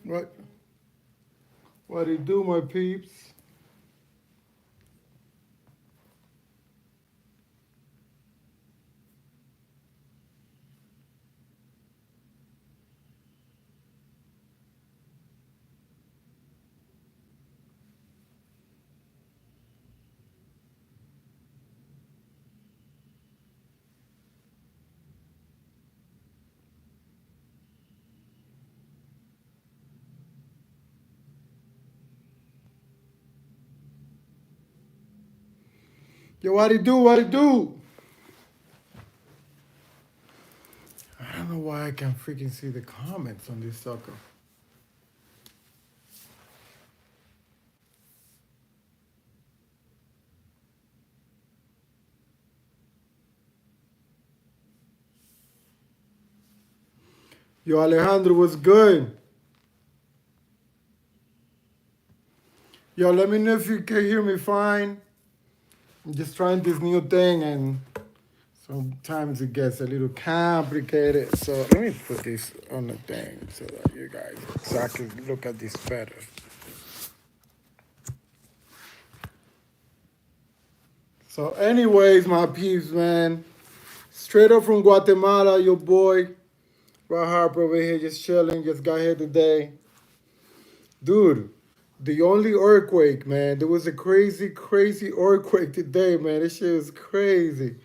What? What do you do, my peeps? Yo, what do you do? What do you do? I don't know why I can't freaking see the comments on this sucker. Yo, Alejandro, what's good? Yo, let me know if you can hear me fine. I'm just trying this new thing, and sometimes it gets a little complicated. So let me put this on the thing so that you guys exactly look at this better. So, anyways, my peeps, man, straight up from Guatemala, your boy, Harper over here, just chilling. Just got here today, dude. The only earthquake, man. There was a crazy, crazy earthquake today, man. This shit was crazy.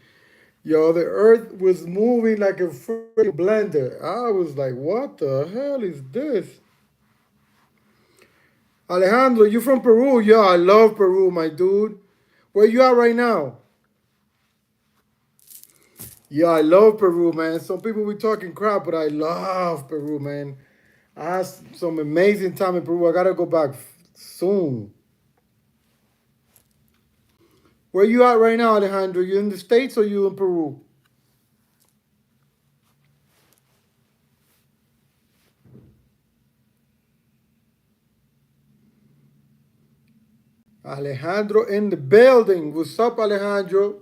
Yo, the earth was moving like a freaking blender. I was like, what the hell is this? Alejandro, you from Peru? Yeah, I love Peru, my dude. Where you at right now? Yeah, I love Peru, man. Some people be talking crap, but I love Peru, man. I had some amazing time in Peru. I gotta go back soon. Where you at right now, Alejandro? You in the States or you in Peru? Alejandro in the building. What's up, Alejandro?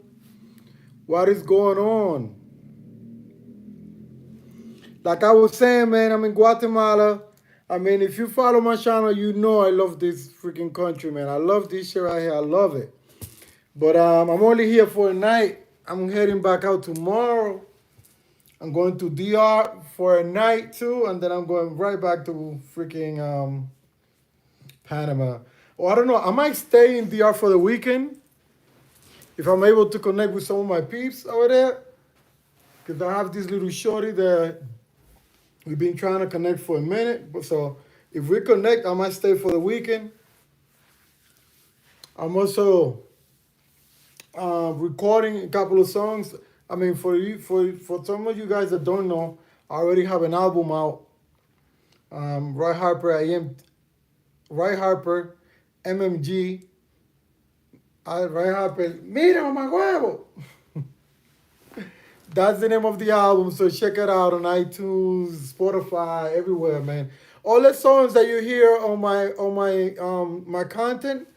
What is going on? Like I was saying, man, I'm in Guatemala. I mean, if you follow my channel, you know I love this freaking country, man. I love this shit right here. I love it. But I'm only here for a night. I'm heading back out tomorrow. I'm going to DR for a night too, and then I'm going right back to freaking Panama. Or I don't know. I might stay in DR for the weekend if I'm able to connect with some of my peeps over there. Because I have this little shorty that we've been trying to connect for a minute. But so if we connect, I might stay for the weekend. I'm also recording a couple of songs. I mean, for you, for some of you guys that don't know, I already have an album out. Roy Harper, Roy Harper, MMG. Roy Harper, mira, mamá huevo. That's the name of the album, so check it out on iTunes, Spotify, everywhere, man. All the songs that you hear on my content,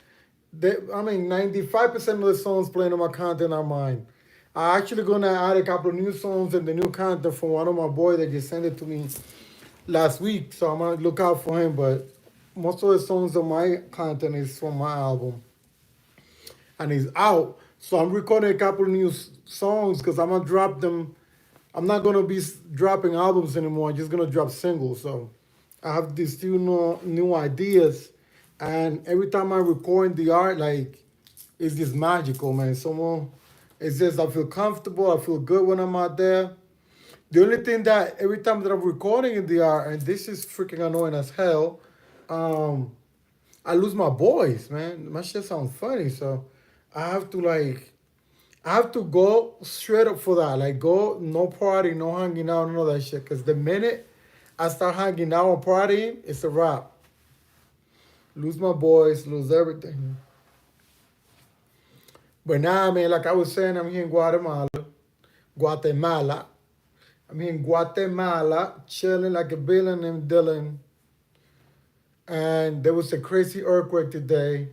I mean, 95% of the songs playing on my content are mine. I'm actually gonna add a couple of new songs and the new content from one of my boys that just sent it to me last week, so I'm gonna look out for him. But most of the songs on my content is from my album, and it's out. So I'm recording a couple of new songs because I'm gonna drop them. I'm not gonna be dropping albums anymore. I'm just gonna drop singles. So I have these few new ideas, and every time I record the art, like it's just magical, man. Someone, it's just I feel comfortable. I feel good when I'm out there. The only thing that every time that I'm recording in the art, and this is freaking annoying as hell, um, I lose my voice, man. My shit sounds funny, so I have to like I have to go straight up for that. Like go no party, no hanging out, none of that shit. Cause the minute I start hanging out and partying, it's a wrap. Lose my voice, lose everything. But now, man, like I was saying, I'm here in Guatemala. Guatemala. I'm here in Guatemala, chilling like a villain named Dylan. And there was a crazy earthquake today.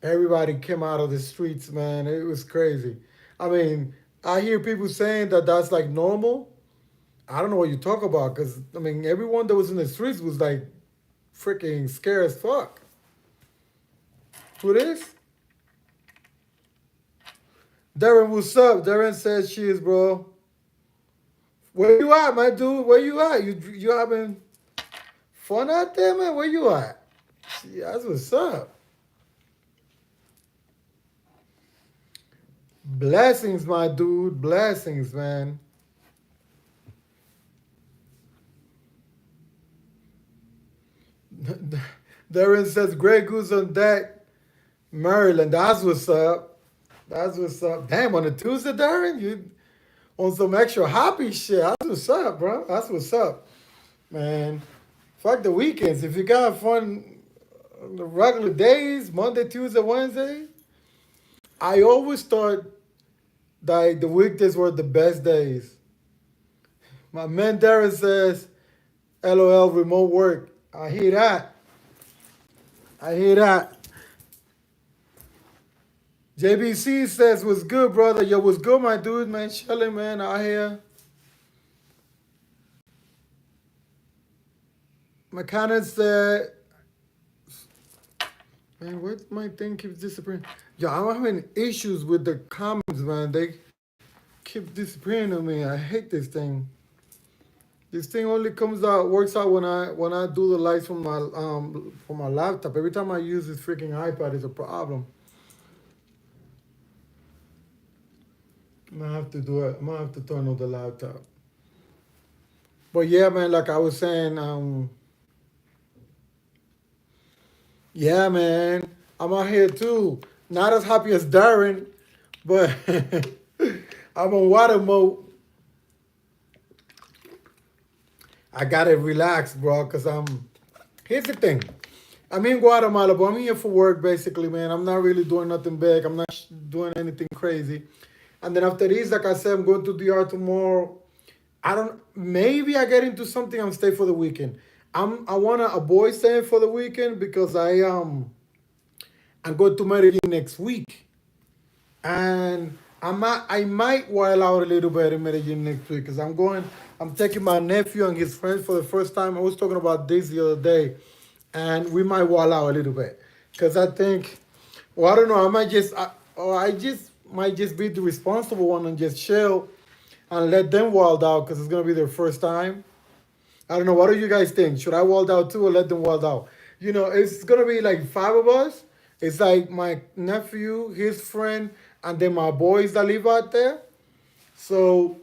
Everybody came out of the streets, man. It was crazy. I mean, I hear people saying that that's like normal. I don't know what you talk about because I mean, everyone that was in the streets was like freaking scared as fuck. Who this? Darren, what's up? Darren says cheers, bro. Where you at, my dude? Where you at? You having fun out there, man? Where you at? Yeah, that's what's up. Blessings, my dude. Blessings, man. Darren says Grey Goose on deck, Maryland. That's what's up. That's what's up. Damn, on a Tuesday, Darren, you on some extra happy shit. That's what's up, bro. That's what's up, man. Fuck the weekends. If you got fun on the regular days, Monday, Tuesday, Wednesday, I always thought that the weekdays were the best days. My man Darren says, LOL, remote work. I hear that. I hear that. JBC says, what's good, brother? Yo, what's good, my dude, man? Chilling, man, out here. McCannon said, man, what my thing keeps disappearing? Yo, I'm having issues with the comments, man. They keep disappearing on me. I hate this thing. This thing only comes out, works out when I do the lights from my laptop. Every time I use this freaking iPad, it's a problem. I'm gonna have to do it. I'm gonna have to turn on the laptop. But yeah, man, like I was saying, yeah, man, I'm out here too. Not as happy as Darren, but I'm on water mode. I gotta relax, bro, cause here's the thing. I'm in Guatemala, but I'm here for work, basically, man. I'm not really doing nothing big. I'm not doing anything crazy. And then after this, like I said, I'm going to DR tomorrow. I don't. Maybe I get into something and stay for the weekend. I wanna avoid staying for the weekend because I'm going to Medellin next week, and I might while out a little bit in Medellin next week because I'm going. I'm taking my nephew and his friends for the first time. I was talking about this the other day, and we might wall out a little bit because I think, well, I don't know. I might just, or I just might just be the responsible one and just chill and let them wild out because it's gonna be their first time. I don't know. What do you guys think? Should I wild out too or let them wild out? It's gonna be like five of us. It's like my nephew, his friend, and then my boys that live out there. So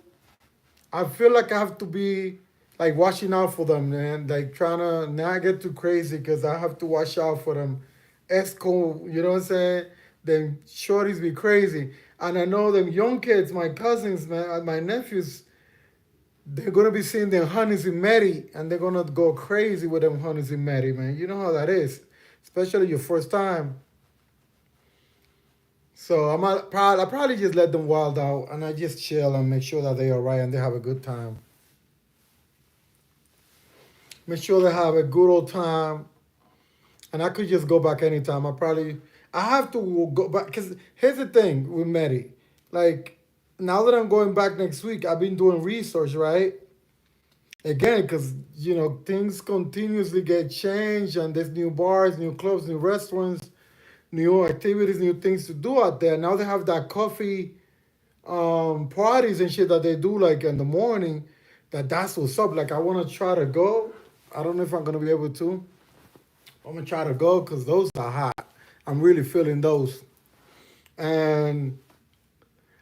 I feel like I have to be like watching out for them, man. Like trying to not get too crazy because I have to watch out for them. Esco, you know what I'm saying? Them shorties be crazy. And I know them young kids, my cousins, man, and my nephews, they're gonna be seeing them honeys in Mary and they're gonna go crazy with them honeys in Mary, man. You know how that is, especially your first time. So I probably just let them wild out and I just chill and make sure that they are right and they have a good time. Make sure they have a good old time. And I could just go back anytime. I have to go back because here's the thing with Mary. Like now that I'm going back next week, I've been doing research, right? Again, because things continuously get changed and there's new bars, new clubs, new restaurants, new activities, new things to do out there. Now they have that coffee parties and shit that they do like in the morning. That's what's up. Like I want to try to go. I don't know if I'm gonna be able to. I'm gonna try to go because those are hot. I'm really feeling those. And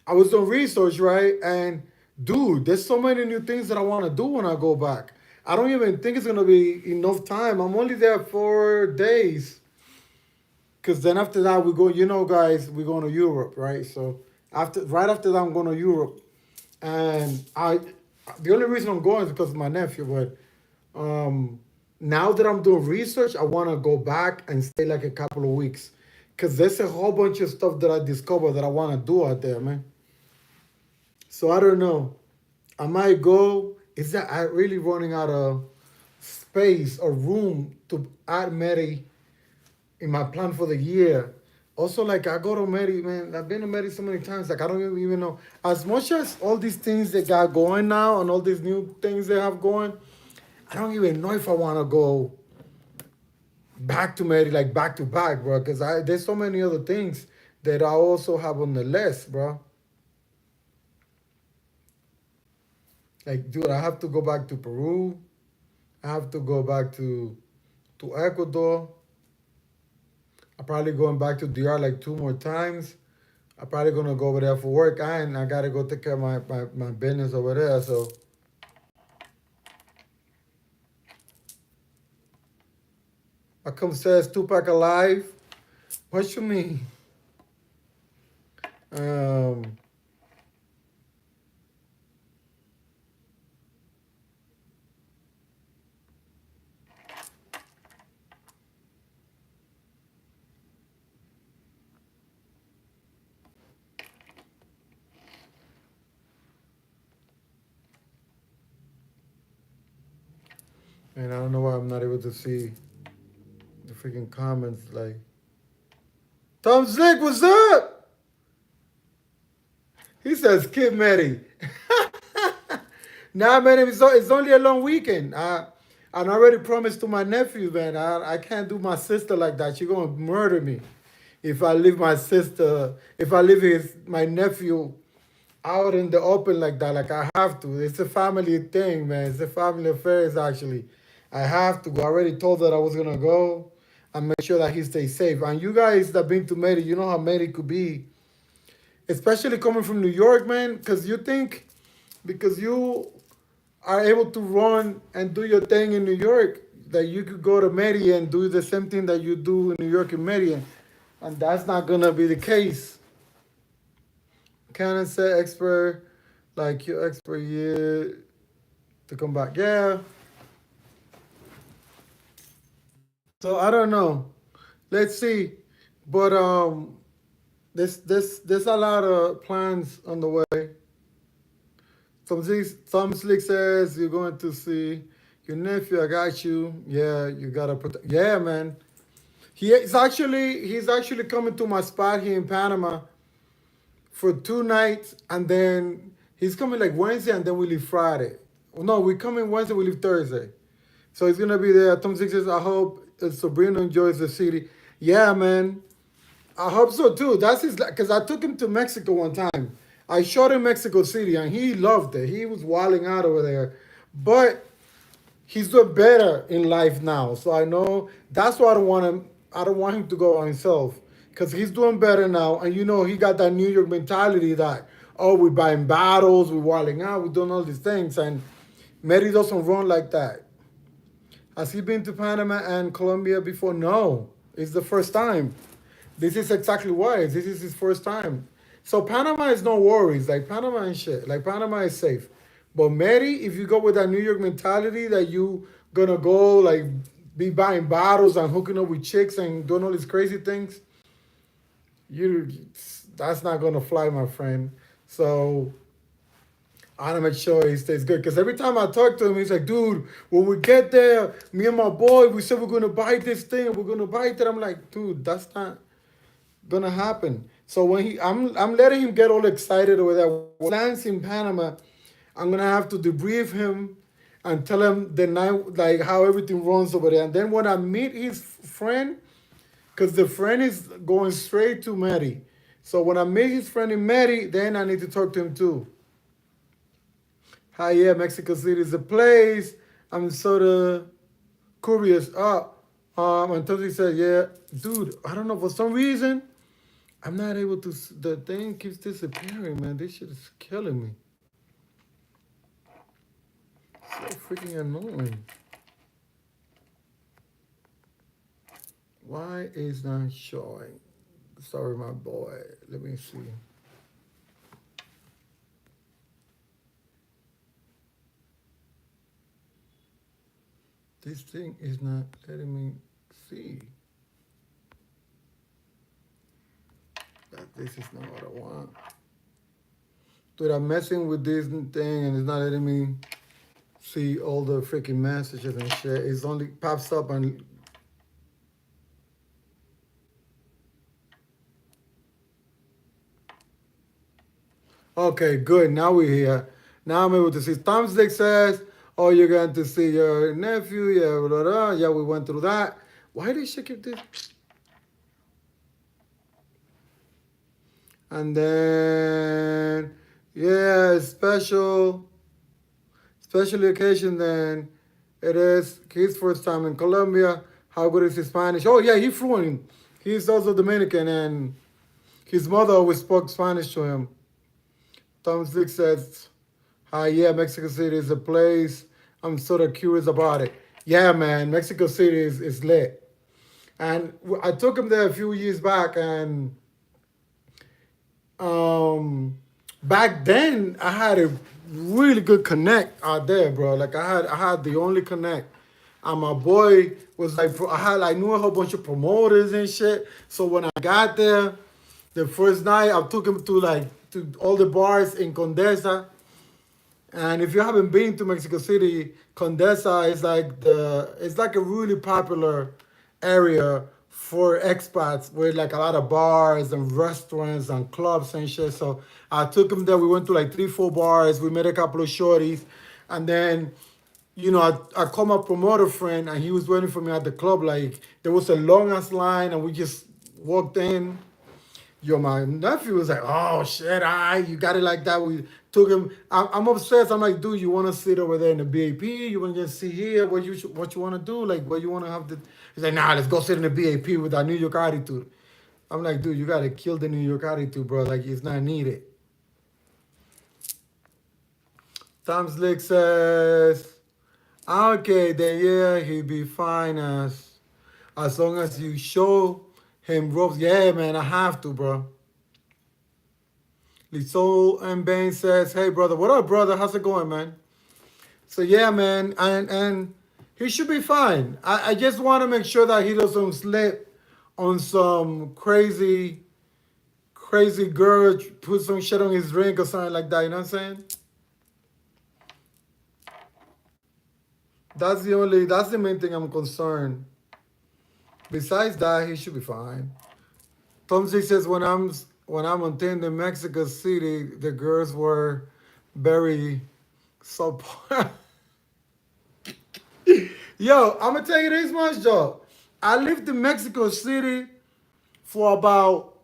I was doing research, right? And dude, there's so many new things that I want to do when I go back. I don't even think it's gonna be enough time. I'm only there 4 days. Cause then after that we go, guys, we're going to Europe, right? So right after that I'm going to Europe. And the only reason I'm going is because of my nephew, but now that I'm doing research, I want to go back and stay like a couple of weeks. Cause there's a whole bunch of stuff that I discovered that I want to do out there, man. So I don't know. I might go. Is that I really running out of space or room to add Mary in my plan for the year? Also, like I go to Mary, man. I've been to Mary so many times. Like I don't even know. As much as all these things they got going now and all these new things they have going, I don't even know if I want to go back to Mary, like back to back, bro. Because I there's so many other things that I also have on the list, bro. Like, dude, I have to go back to Peru. I have to go back to Ecuador. I'm probably going back to DR like two more times. I'm probably gonna go over there for work, and I gotta go take care of my business over there. So, I come says Tupac alive. What you mean? Um, and I don't know why I'm not able to see the freaking comments. Like, Tom Zick, what's up? He says, Kid Medi. Nah, man, it's only a long weekend. I already promised to my nephew, man. I can't do my sister like that. She gonna murder me if I leave my sister, if I leave my nephew out in the open like that. Like I have to. It's a family thing, man. It's a family affairs actually. I have to go. I already told her I was gonna go and make sure that he stays safe. And you guys that been to Medi, you know how Medi could be, especially coming from New York, man. Because you think because you are able to run and do your thing in New York, that you could go to Medi and do the same thing that you do in New York and Medi, and that's not gonna be the case. Canon said expert, like your expert year to come back. Yeah. So I don't know. Let's see. But there's a lot of plans on the way. Some slick says you're going to see your nephew. I got you. Yeah, you gotta protect. Yeah, man. He's actually coming to my spot here in Panama for 2 nights, and then he's coming like Wednesday, and then we leave Friday. No, we come in Wednesday, we leave Thursday. So he's gonna be there. Tom Six says, I hope Sabrina enjoys the city. Yeah, man. I hope so too. That's his because I took him to Mexico one time. I showed him Mexico City and he loved it. He was wilding out over there. But he's doing better in life now. So I know that's why I don't want him. I don't want him to go on himself because he's doing better now. And he got that New York mentality that we're buying bottles, we're wilding out, we're doing all these things. And Mary doesn't run like that. Has he been to Panama and Colombia before? No, it's the first time. This is exactly why. This is his first time. So Panama is no worries. Like Panama and shit. Like Panama is safe. But Mary, if you go with that New York mentality that you gonna go like be buying bottles and hooking up with chicks and doing all these crazy things, you that's not gonna fly, my friend. So I want to make sure he stays good. Because every time I talk to him, he's like, dude, when we get there, me and my boy, we said we're going to buy this thing. We're going to buy it. I'm like, dude, that's not going to happen. So when I'm letting him get all excited over there. When he lands in Panama, I'm going to have to debrief him and tell him the night, like how everything runs over there. And then when I meet his friend, because the friend is going straight to Mary. So when I meet his friend in Mary, then I need to talk to him too. Hi, yeah, Mexico City is a place. I'm sort of curious. And Tosi said, yeah, dude, I don't know, for some reason, I'm not able to, the thing keeps disappearing, man. This shit is killing me. So freaking annoying. Why is not showing? Sorry, my boy. Let me see. This thing is not letting me see. That this is not what I want. Dude, I'm messing with this thing and it's not letting me see all the freaking messages and shit. It's only pops up and okay, good. Now we're here. Now I'm able to see. Tom Stick says, oh, you're going to see your nephew. Yeah, blah, blah, blah. Yeah, we went through that. Why did she keep this? And then yeah, special occasion. Then it is his first time in Colombia. How good is his Spanish? Oh yeah, he's fluent. He's also Dominican, and his mother always spoke Spanish to him. Tom Six says, "Hi, yeah, Mexico City is a place. I'm sort of curious about it. Yeah, man, Mexico City is lit. And I took him there a few years back, and um, back then I had a really good connect out there, bro. Like I had the only connect. And my boy was like, I knew a whole bunch of promoters and shit. So when I got there, the first night I took him to to all the bars in Condesa. And if you haven't been to Mexico City, Condesa is like it's like a really popular area for expats with like a lot of bars and restaurants and clubs and shit. So I took him there. We went to like three, four bars. We met a couple of shorties, and then I called my promoter friend and he was waiting for me at the club. Like there was a long ass line and we just walked in. Yo, my nephew was like, "Oh shit, you got it like that." We took him. I'm upstairs. I'm like, "Dude, you want to sit over there in the BAP? You want to just sit here? What you want to do? Like, what you want to have the?" He's like, "Nah, let's go sit in the BAP with our New York attitude." I'm like, "Dude, you gotta kill the New York attitude, bro. Like, it's not needed." Tom Slick says, "Okay, then yeah, he'll be fine as long as you show him ropes." Yeah, man, I have to, bro. Lisol and Bain says, "Hey, brother, what up, brother? How's it going, man?" So yeah, man, and he should be fine. I just want to make sure that he doesn't slip on some crazy girl, put some shit on his drink or something like that. You know what I'm saying? That's the main thing I'm concerned. Besides that, he should be fine. Tom Z says when I'm on Tinder in Mexico City, the girls were very so. Yo, I'm gonna tell you this much, though. I lived in Mexico City for about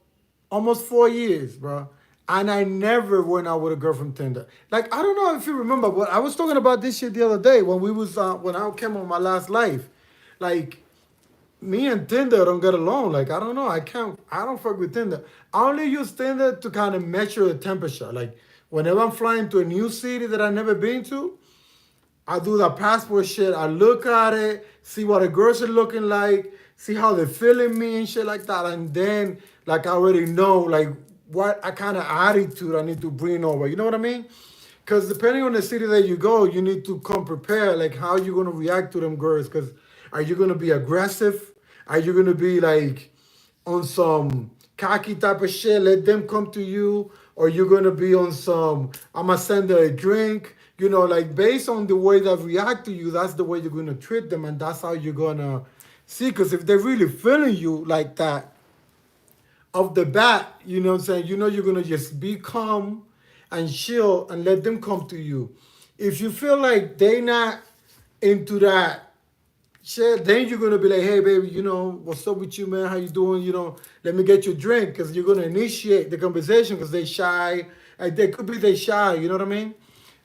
almost 4 years, bro. And I never went out with a girl from Tinder. Like I don't know if you remember, but I was talking about this shit the other day when I came on my last life. Like me and Tinder don't get along. Like I don't know. I don't fuck with Tinder. I only use Tinder to kind of measure the temperature. Like whenever I'm flying to a new city that I've never been to, I do the passport shit. I look at it, see what the girls are looking like, see how they're feeling me and shit like that. And then like I already know like what kind of attitude I need to bring over. You know what I mean? Because depending on the city that you go, you need to come prepared. Like how you gonna react to them girls? Because are you gonna be aggressive? Are you gonna be like on some cocky type of shit? Let them come to you, or you gonna be on some I'm gonna send her a drink. Like based on the way they react to you, that's the way you're gonna treat them, and that's how you're gonna see. Because if they're really feeling you like that, off the bat, you know what I'm saying? You're gonna just be calm and chill and let them come to you. If you feel like they not into that shit, then you're gonna be like, "Hey baby, what's up with you, man? How you doing? Let me get you a drink," because you're gonna initiate the conversation because they shy. Like they could be they shy, you know what I mean?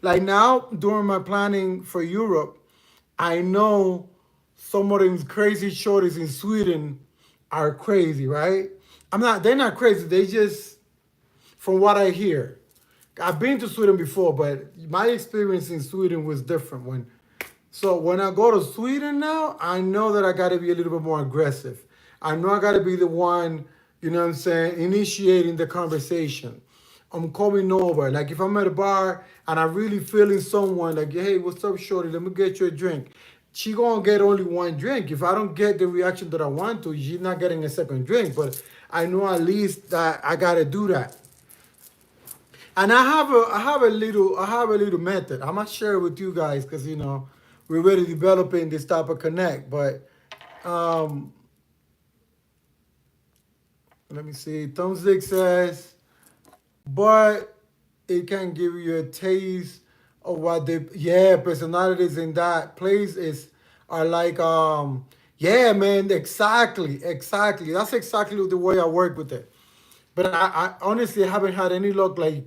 Like now, during my planning for Europe, I know some of these crazy shorties in Sweden are crazy, right? They're not crazy. They just, from what I hear, I've been to Sweden before, but my experience in Sweden was different. So when I go to Sweden now, I know that I got to be a little bit more aggressive. I know I got to be the one, you know what I'm saying, initiating the conversation. I'm coming over. Like if I'm at a bar and I really feeling someone, like, "Hey, what's up, shorty? Let me get you a drink." She gonna get only one drink. If I don't get the reaction that I want to, she's not getting a second drink. But I know at least that I gotta do that. And I have a little method. I'm gonna share it with you guys because we're really developing this type of connect. But um, let me see. Thumbstick says, but it can give you a taste of what the personalities in that place are like. Yeah, man, exactly, exactly. That's exactly the way I work with it. But I honestly haven't had any luck like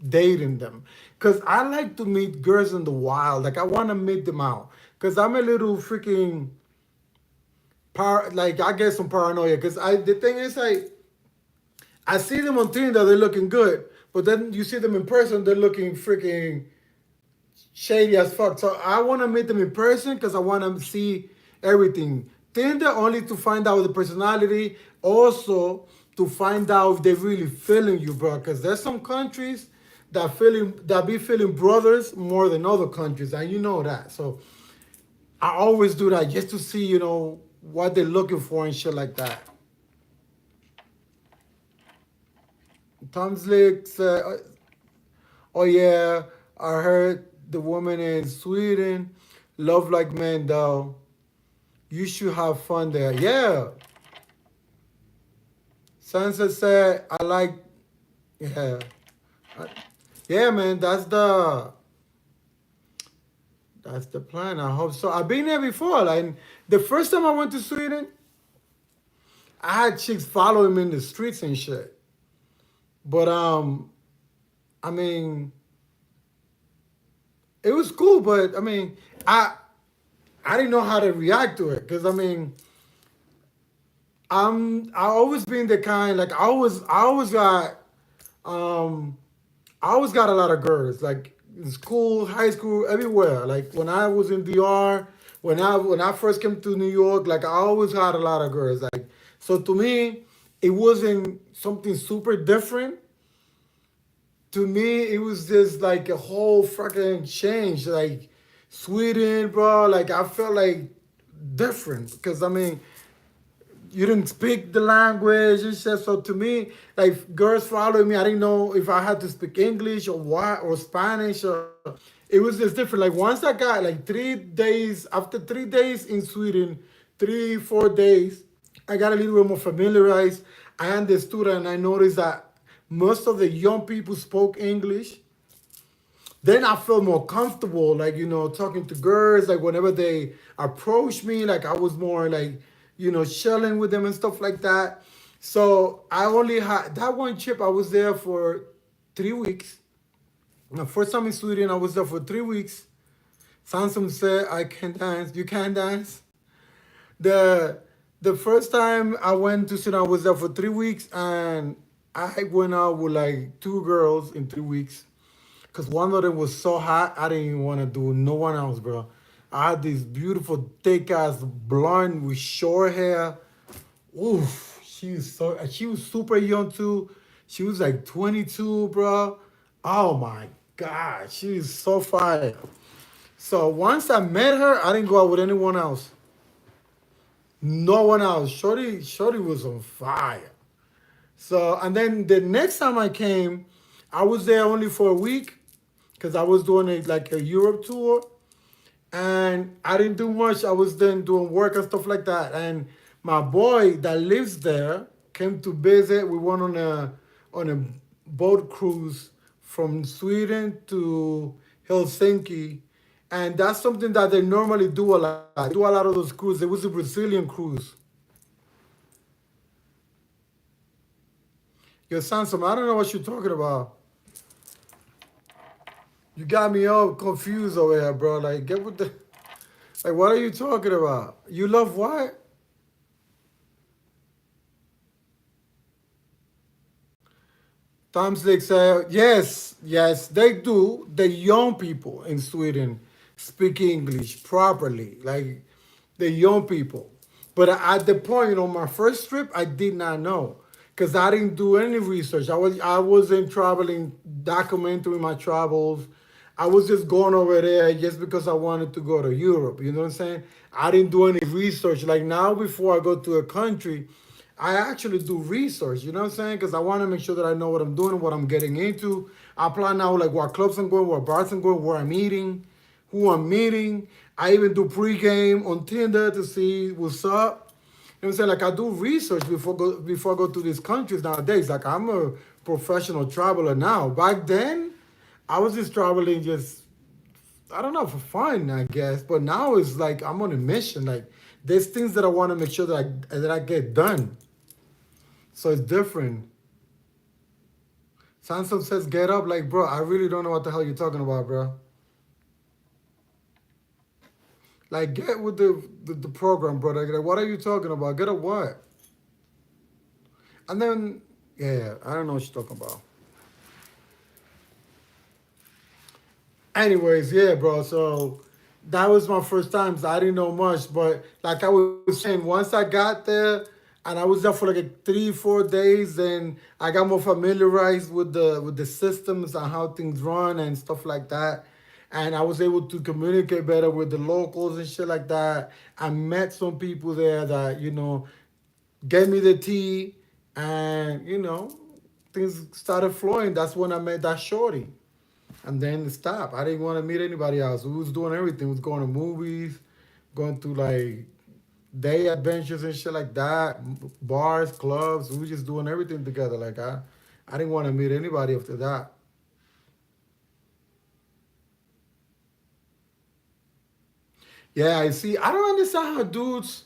dating them, cause I like to meet girls in the wild. Like I want to meet them out, cause I'm a little freaking like I get some paranoia. Cause the thing is I see them on Tinder, they're looking good, but then you see them in person, they're looking freaking shady as fuck. So I want to meet them in person because I want to see everything. Tinder only to find out the personality, also to find out if they're really feeling you, bro. Because there's some countries that be feeling brothers more than other countries, and you know that. So I always do that just to see, what they're looking for and shit like that. Tom Slick said, "Oh yeah, I heard the woman in Sweden love like men though. You should have fun there." Yeah. Sansa said, I like, yeah. Uh, Yeah, man, that's the plan. I hope so. I've been there before. Like the first time I went to Sweden, I had chicks following me in the streets and shit. But I mean, it was cool, but I mean, I I didn't know how to react to it. Cause I mean, I always been the kind like um I always got a lot of girls, like in school, high school, everywhere. Like when I was in DR, when I first came to New York, like I always had a lot of girls. Like so to me, it wasn't something super different. To me, it was just like a whole fucking change. Like Sweden, bro. Like I felt like different because I mean you didn't speak the language and shit. So to me, like girls following me, I didn't know if I had to speak English or what or Spanish or it was just different. Like once I got like 3 days after 3 days in Sweden, 3, 4 days, I got a little bit more familiarized. I understood and I noticed that most of the young people spoke English. Then I felt more comfortable, like, talking to girls, like whenever they approached me, like I was more like, chilling with them and stuff like that. So I only had that one trip, I was there for 3 weeks. The first time in Sweden, I was there for 3 weeks. Sansom said, I can dance. You can dance. The the first time I went to Sweden, I was there for 3 weeks and I went out with like two girls in 3 weeks. Cause one of them was so hot, I didn't even want to do no one else, bro. I had this beautiful thick ass blonde with short hair. Oof, she was super young too. She was like 22, bro. Oh my god, she was so fire. So once I met her, I didn't go out with anyone else. No one else. Shorty was on fire. So and then the next time I came, I was there only for a week because I was doing like a Europe tour, and I didn't do much. I was then doing work and stuff like that. And my boy that lives there came to visit. We went on a boat cruise from Sweden to Helsinki, and that's something that they normally do a lot. They do a lot of those cruises. It was a Brazilian cruise. Your Sansom, I don't know what you're talking about. You got me all confused over here, bro. Like, get with the. Like, what are you talking about? You love what? Tom Slick said, yes, yes, they do. The young people in Sweden speak English properly, like the young people. But at the point on my first trip, I did not know because I didn't do any research. I wasn't traveling, documenting my travels. I was just going over there just because I wanted to go to Europe. You know what I'm saying? I didn't do any research. Like now, before I go to a country, I actually do research, you know what I'm saying? Because I want to make sure that I know what I'm doing, what I'm getting into. I plan out like what clubs I'm going, what bars I'm going, where I'm eating, who I'm meeting. I even do pregame on Tinder to see what's up. You know what I'm saying? Like I do research before I go to these countries nowadays. Like I'm a professional traveler now. Back then, I was just traveling just I don't know, for fun, I guess. But now it's like I'm on a mission. Like there's things that I want to make sure that I get done. So it's different. Sansom says, "Get up!" Like, bro, I really don't know what the hell you're talking about, bro. Like, get with the program, bro. Like, what are you talking about? Get up what? And then, yeah, I don't know what you're talking about. Anyways, yeah, bro. So that was my first time. So I didn't know much, but like I was saying, once I got there and I was there for like 3, 4 days, then I got more familiarized with the systems and how things run and stuff like that. And I was able to communicate better with the locals and shit like that. I met some people there that gave me the tea, and things started flowing. That's when I met that shorty. And then stop. I didn't want to meet anybody else. We was doing everything. We was going to movies, going to like day adventures and shit like that, bars, clubs. We was just doing everything together. Like I didn't want to meet anybody after that. Yeah, I see. I don't understand how dudes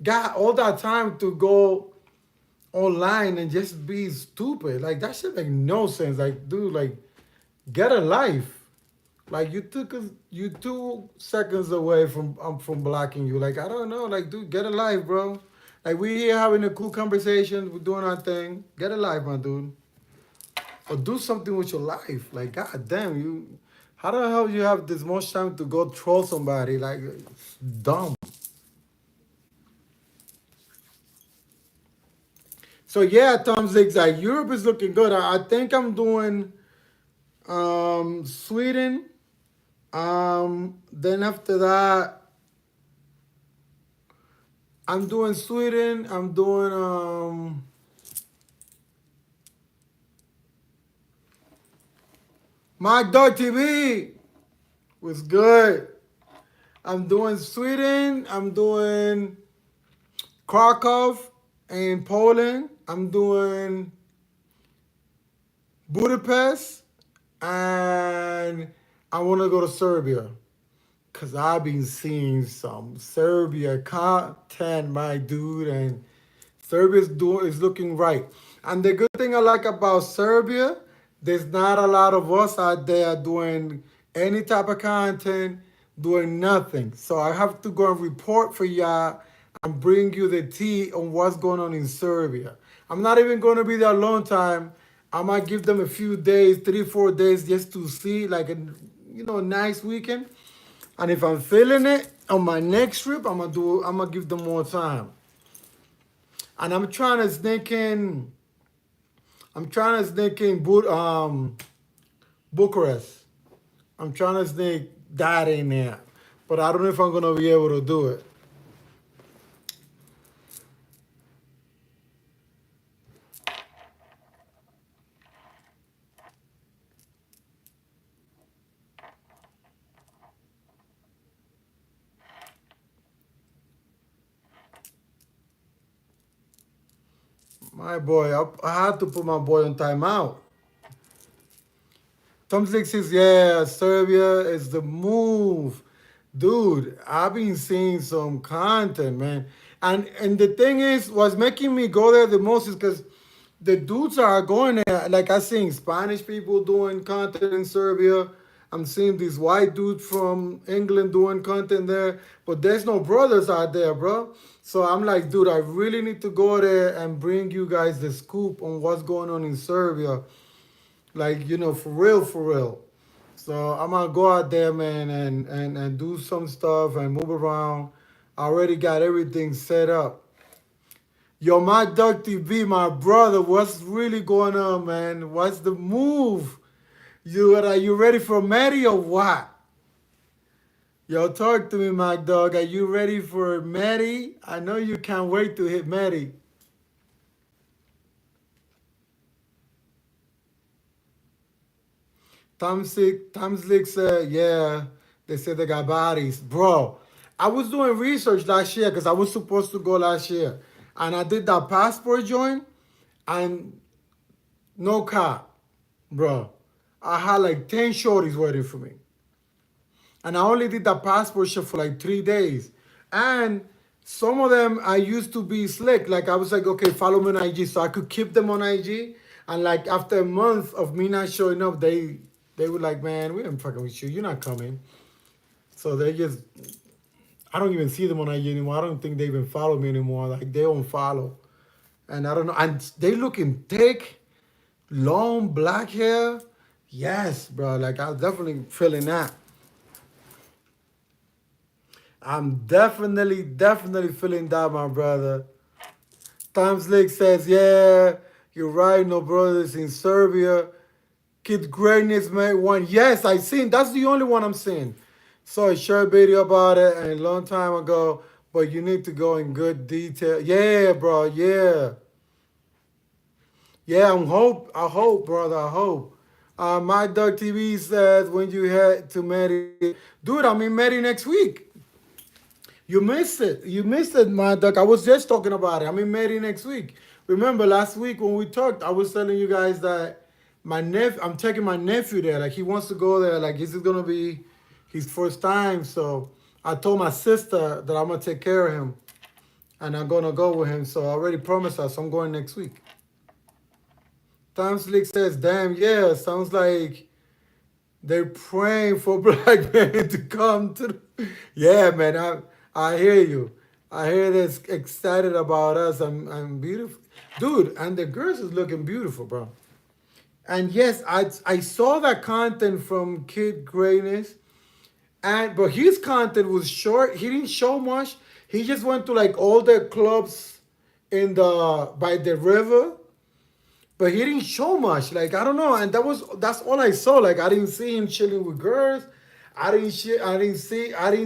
got all that time to go online and just be stupid. Like that shit make no sense. Like, dude, like get a life. Like you 2 seconds away from blocking you. Like I don't know. Like dude, get a life, bro. Like we here having a cool conversation. We're doing our thing. Get a life, my dude. Or do something with your life. Like god damn you. How the hell you have this much time to go troll somebody? Like it's dumb. So yeah, Tom Zigzag. Europe is looking good. I think I'm doing Sweden. Then after that, I'm doing Sweden. I'm doing my dog TV was good. I'm doing Sweden. I'm doing Krakow in Poland. I'm doing Budapest, and I want to go to Serbia. Cause I've been seeing some Serbia content, my dude, and Serbia's looking right. And the good thing I like about Serbia, there's not a lot of us out there doing any type of content, doing nothing. So I have to go and report for y'all and bring you the tea on what's going on in Serbia. I'm not even going to be there a long time. I might give them a few days, 3, 4 days, just to see, like a nice weekend. And if I'm feeling it on my next trip, I'm gonna give them more time. And I'm trying to sneak in Bucharest. I'm trying to sneak that in there. But I don't know if I'm gonna be able to do it. My boy, I had to put my boy on timeout. Tom Six says, yeah, Serbia is the move. Dude, I've been seeing some content, man. And the thing is, what's making me go there the most is because the dudes are going there. Like I seen Spanish people doing content in Serbia. I'm seeing these white dudes from England doing content there. But there's no brothers out there, bro. So I'm like, dude, I really need to go there and bring you guys the scoop on what's going on in Serbia. Like, for real, for real. So I'm gonna go out there, man, and do some stuff and move around. I already got everything set up. Yo, my Duck TV, my brother, what's really going on, man? What's the move? Are you ready for Maddie or what? Yo, talk to me, my dog. Are you ready for Maddie? I know you can't wait to hit Maddie. Tom Slick said, yeah, they said they got bodies. Bro, I was doing research last year because I was supposed to go last year. And I did that passport join and no cop, bro. I had like 10 shorties waiting for me. and I only did that passport shit for like 3 days. And some of them I used to be slick. Like I was like, okay, follow me on IG, so I could keep them on IG. And like after a month of me not showing up, they were like, man, we ain't fucking with you. You're not coming. So they just, I don't even see them on IG anymore. I don't think they even follow me anymore. Like they don't follow. And I don't know. And they looking thick, long black hair. Yes, bro. Like I was definitely feeling that. I'm definitely feeling that, my brother. Tom Slick says, yeah, you're right. No brothers in Serbia. Kid Greatness made one. Yes, I seen. That's the only one I'm seeing. Saw a short video about it a long time ago, but you need to go in good detail. Yeah, bro. Yeah. Yeah, I hope, brother. I hope. My Doug TV says when you head to Mary, dude. I'm in Mary next week. You missed it. You missed it, my duck. I was just talking about it. I'm in Mary next week. Remember last week when we talked, I was telling you guys that I'm taking my nephew there. Like he wants to go there. Like this is gonna be his first time. So I told my sister that I'm gonna take care of him, and I'm gonna go with him. So I already promised her. So I'm going next week. Tom Slick says, "Damn, yeah, sounds like they're praying for black men to come to." Yeah, man, I hear you. I hear this excited about us. I'm beautiful, dude, and the girls is looking beautiful, bro. And yes, I saw that content from Kid Greatness, and but his content was short. He didn't show much. He just went to like all the clubs in the by the river, but he didn't show much. Like I don't know, and that's all I saw. Like I didn't see him chilling with girls. I didn't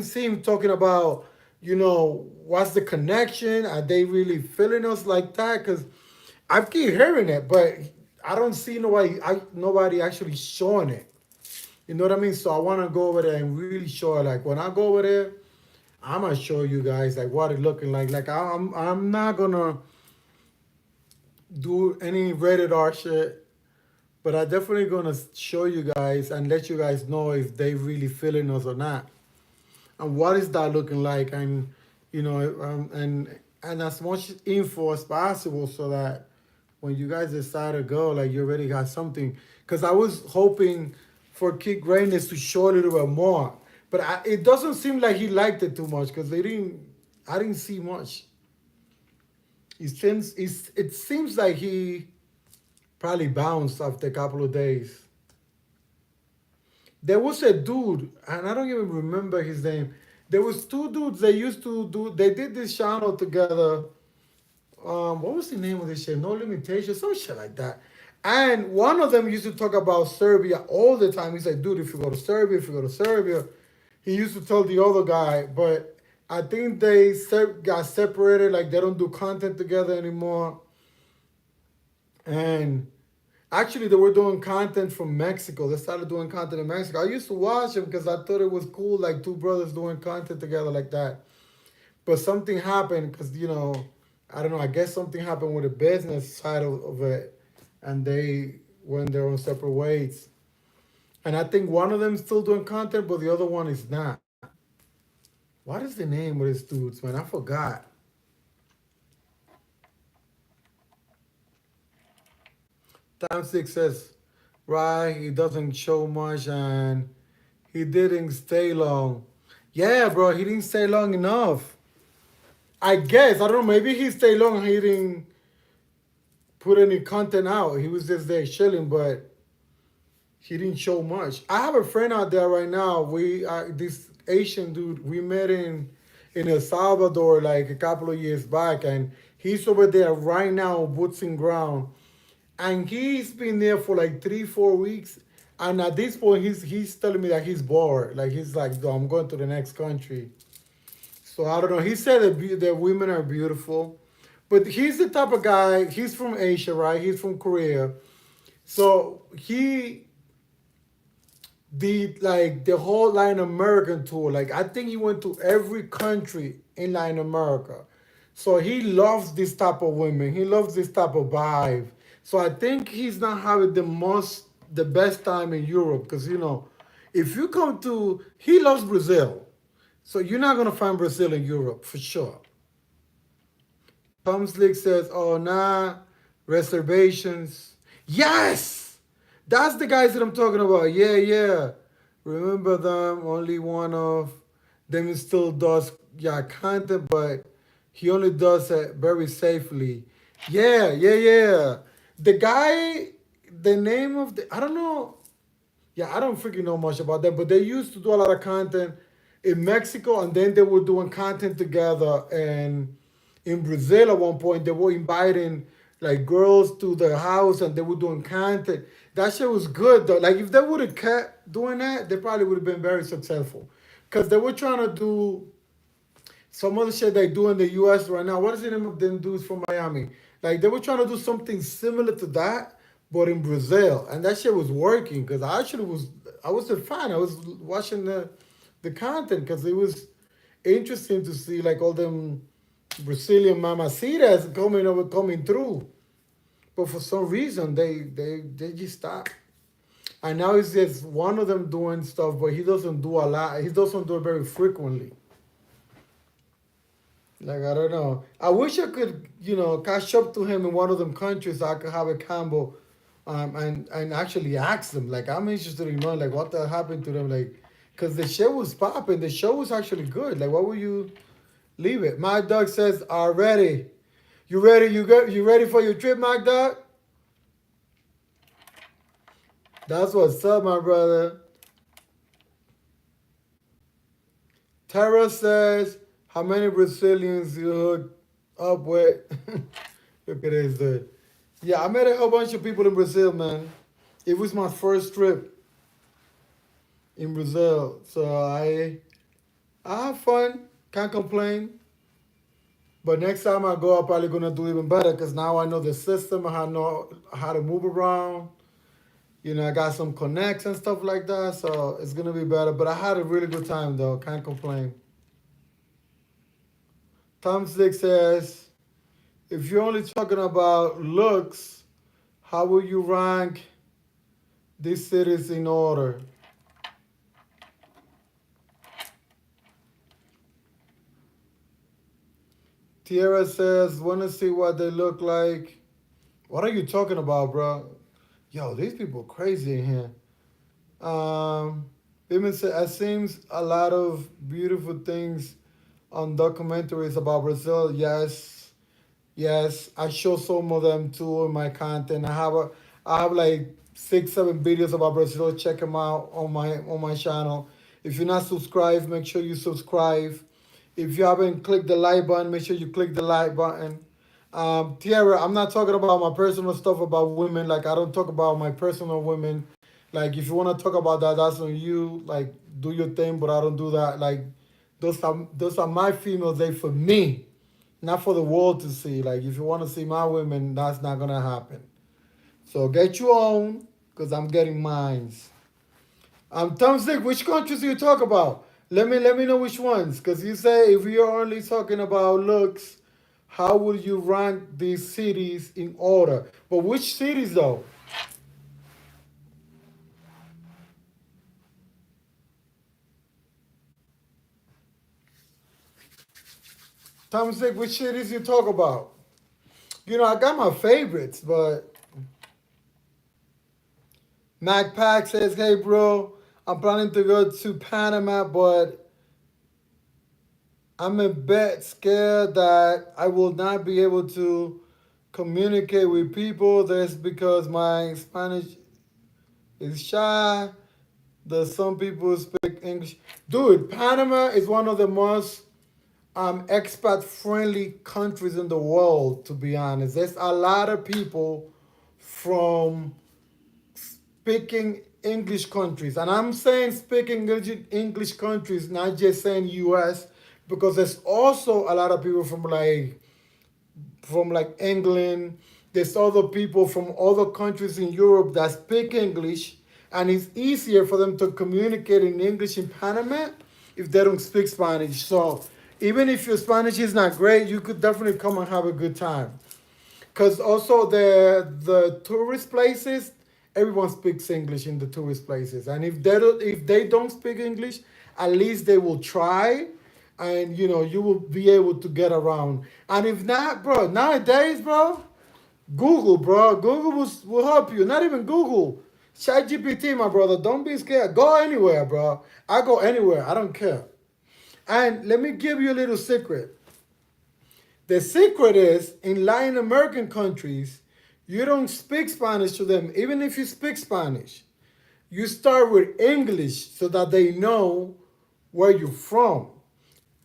see him talking about, what's the connection? Are they really feeling us like that? Cause I keep hearing it, but I don't see nobody actually showing it. You know what I mean? So I want to go over there and really show it. Like when I go over there, I'm gonna show you guys like what it looking like. Like I'm not gonna do any rated R shit, but I definitely gonna show you guys and let you guys know if they really feeling us or not, and what is that looking like, and and as much info as possible so that when you guys decide to go, like you already got something. Because I was hoping for Kid Greatness to show a little bit more, but it doesn't seem like he liked it too much because they didn't. I didn't see much. It seems like he probably bounced after a couple of days. There was a dude, and I don't even remember his name. There was two dudes they used to do. They did this channel together. What was the name of this shit? No Limitation, some shit like that. And one of them used to talk about Serbia all the time. He said, "Dude, if you go to Serbia, if you go to Serbia," he used to tell the other guy. But I think they got separated. Like they don't do content together anymore. And actually, they were doing content from Mexico. They started doing content in Mexico. I used to watch them because I thought it was cool, like two brothers doing content together like that. But something happened because, I don't know, I guess something happened with the business side of it. And they went their own separate ways. And I think one of them is still doing content, but the other one is not. What is the name of this dudes, man? I forgot. Time Six says, right, he doesn't show much and he didn't stay long. Yeah, bro, he didn't stay long enough. I guess, I don't know, maybe he stayed long and he didn't put any content out. He was just there chilling, but he didn't show much. I have a friend out there right now. This Asian dude, we met in El Salvador like a couple of years back, and he's over there right now, boots in ground. And he's been there for like 3, 4 weeks. And at this point, he's telling me that he's bored. Like he's like, "No, I'm going to the next country." So I don't know. He said that women are beautiful, but he's the type of guy. He's from Asia, right? He's from Korea. So he did like the whole Latin American tour. Like I think he went to every country in Latin America. So he loves this type of women. He loves this type of vibe. So I think he's not having the best time in Europe because If you come to, he loves Brazil. So you're not gonna find Brazil in Europe for sure. Tom Slick says, "Oh nah, reservations." Yes, that's the guys that I'm talking about. Yeah, yeah. Remember them? Only one of them still does yeah content, but he only does it very safely. Yeah, yeah, yeah. The guy, the name of the I don't know. Yeah, I don't freaking know much about them, but they used to do a lot of content in Mexico, and then they were doing content together. And in Brazil, at one point, they were inviting like girls to their house, and they were doing content. That shit was good though. Like if they would have kept doing that, they probably would have been very successful, because they were trying to do some other shit they do in the U.S. right now. What is the name of them dudes from Miami? Like they were trying to do something similar to that, but in Brazil, and that shit was working. Because I was a fan. I was watching the content because it was interesting to see like all them Brazilian mamacitas coming through. But for some reason, they just stopped. And now it's just one of them doing stuff, but he doesn't do a lot. He doesn't do it very frequently. Like I don't know. I wish I could, catch up to him in one of them countries so I could have a combo, and actually ask them. Like I'm interested in knowing like what the happened to them. Like, cause the show was popping. The show was actually good. Like, why would you leave it? My dog says, "Already, you ready? You ready for your trip, my dog?" That's what's up, my brother. Tara says, "How many Brazilians you hooked up with?" Look at this, dude. Yeah, I met a whole bunch of people in Brazil, man. It was my first trip in Brazil, so I have fun. Can't complain. But next time I go, I'm probably gonna do even better because now I know the system. I know how to move around. I got some connects and stuff like that, so it's gonna be better. But I had a really good time though. Can't complain. Tom Six says, if you're only talking about looks, how will you rank these cities in order? Tierra says, want to see what they look like. What are you talking about, bro? Yo, these people crazy in here. Even say, it seems a lot of beautiful things on documentaries about Brazil. Yes, yes, I show some of them too in my content. I have like 6, 7 videos about Brazil. Check them out on my channel. If you're not subscribed, make sure you subscribe. If you haven't clicked the like button, make sure you click the like button. Tiara, I'm not talking about my personal stuff about women. Like I don't talk about my personal women. Like if you want to talk about that, that's on you. Like do your thing, but I don't do that. Like those are my females. They for me, not for the world to see. Like if you want to see my women, that's not gonna happen. So get your own, cause I'm getting mines. Tom Sick, which countries do you talk about? Let me know which ones, cause you say if you're only talking about looks, how will you rank these cities in order? But which cities though? Tom Sick, which cities you talk about? I got my favorites, but Mac Pack says, hey bro, I'm planning to go to Panama, but I'm a bit scared that I will not be able to communicate with people. That's because my Spanish is shy. There's some people who speak English. Dude, Panama is one of the most expat friendly countries in the world, to be honest. There's a lot of people from speaking English countries. And I'm saying speaking English countries, not just saying US, because there's also a lot of people from like England. There's other people from other countries in Europe that speak English, and it's easier for them to communicate in English in Panama if they don't speak Spanish. So even if your Spanish is not great, you could definitely come and have a good time. Cause also the tourist places everyone speaks English in the tourist places. And if they don't speak English, at least they will try, and you will be able to get around. And if not, bro, nowadays, bro, Google, bro, Google will help you. Not even Google, ChatGPT, my brother. Don't be scared. Go anywhere, bro. I go anywhere. I don't care. And let me give you a little secret. The secret is in Latin American countries, you don't speak Spanish to them, even if you speak Spanish. You start with English so that they know where you're from.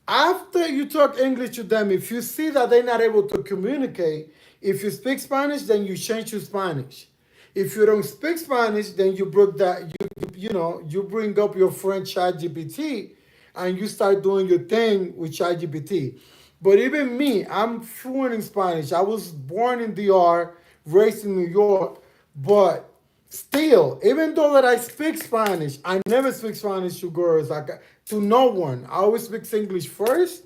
After you talk English to them, if you see that they're not able to communicate, if you speak Spanish, then you change to Spanish. If you don't speak Spanish, then you bring that you bring up your friend ChatGPT, and you start doing your thing with ChatGPT. But even me, I'm fluent in Spanish. I was born in DR, raised in New York, but still, even though that I speak Spanish, I never speak Spanish to girls, like to no one. I always speak English first,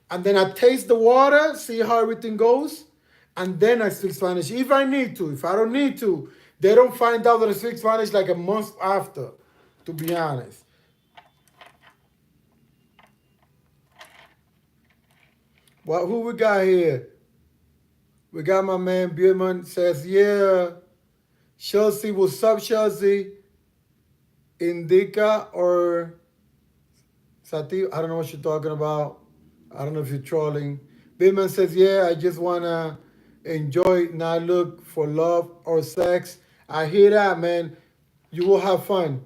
and then I taste the water, see how everything goes, and then I speak Spanish if I need to. If I don't need to, they don't find out that I speak Spanish like a month after, to be honest. Well, who we got here? We got my man Bierman says, yeah. Chelsea, what's up, Chelsea? Indica or Sati? I don't know what you're talking about. I don't know if you're trolling. Bierman says, yeah, I just want to enjoy, not look for love or sex. I hear that, man. You will have fun.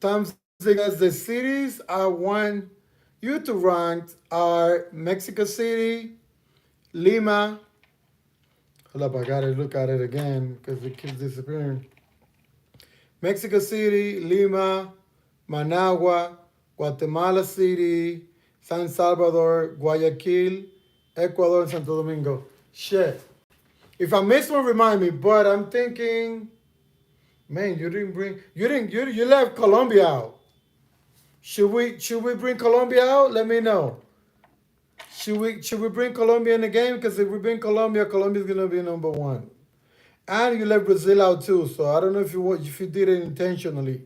Tom says the cities I want you to rank are Mexico City, Lima. Hold up, I gotta look at it again because it keeps disappearing. Mexico City, Lima, Managua, Guatemala City, San Salvador, Guayaquil, Ecuador, and Santo Domingo. Shit. If I miss one, remind me. But I'm thinking, man, you left Colombia out. Should we bring Colombia out? Let me know. Should we bring Colombia in the game? Because if we bring Colombia, Colombia's gonna be number one. And you left Brazil out too, so I don't know if you did it intentionally.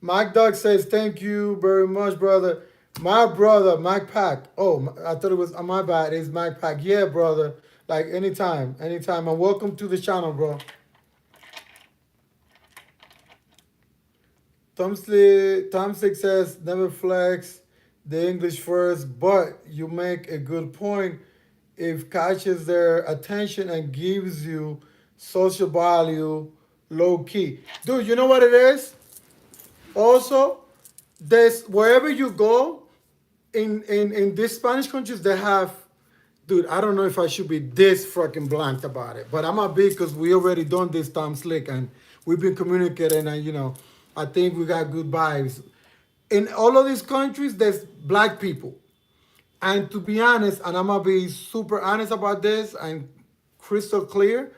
Mike Doug says thank you very much, brother. My brother, Mike Pack. Oh, I thought it was my bad. It's Mike Pack. Yeah, brother. Like anytime, anytime. And welcome to the channel, bro. Tom Six says never flex the English first, but you make a good point. If catches their attention and gives you social value, low key. Dude, you know what it is? Also, there's wherever you go in these Spanish countries, they have, dude, I don't know if I should be this fucking blunt about it, but I'm a big because we already done this time slick and we've been communicating, and I think we got good vibes. In all of these countries, there's black people. And to be honest, and I'm gonna be super honest about this and crystal clear,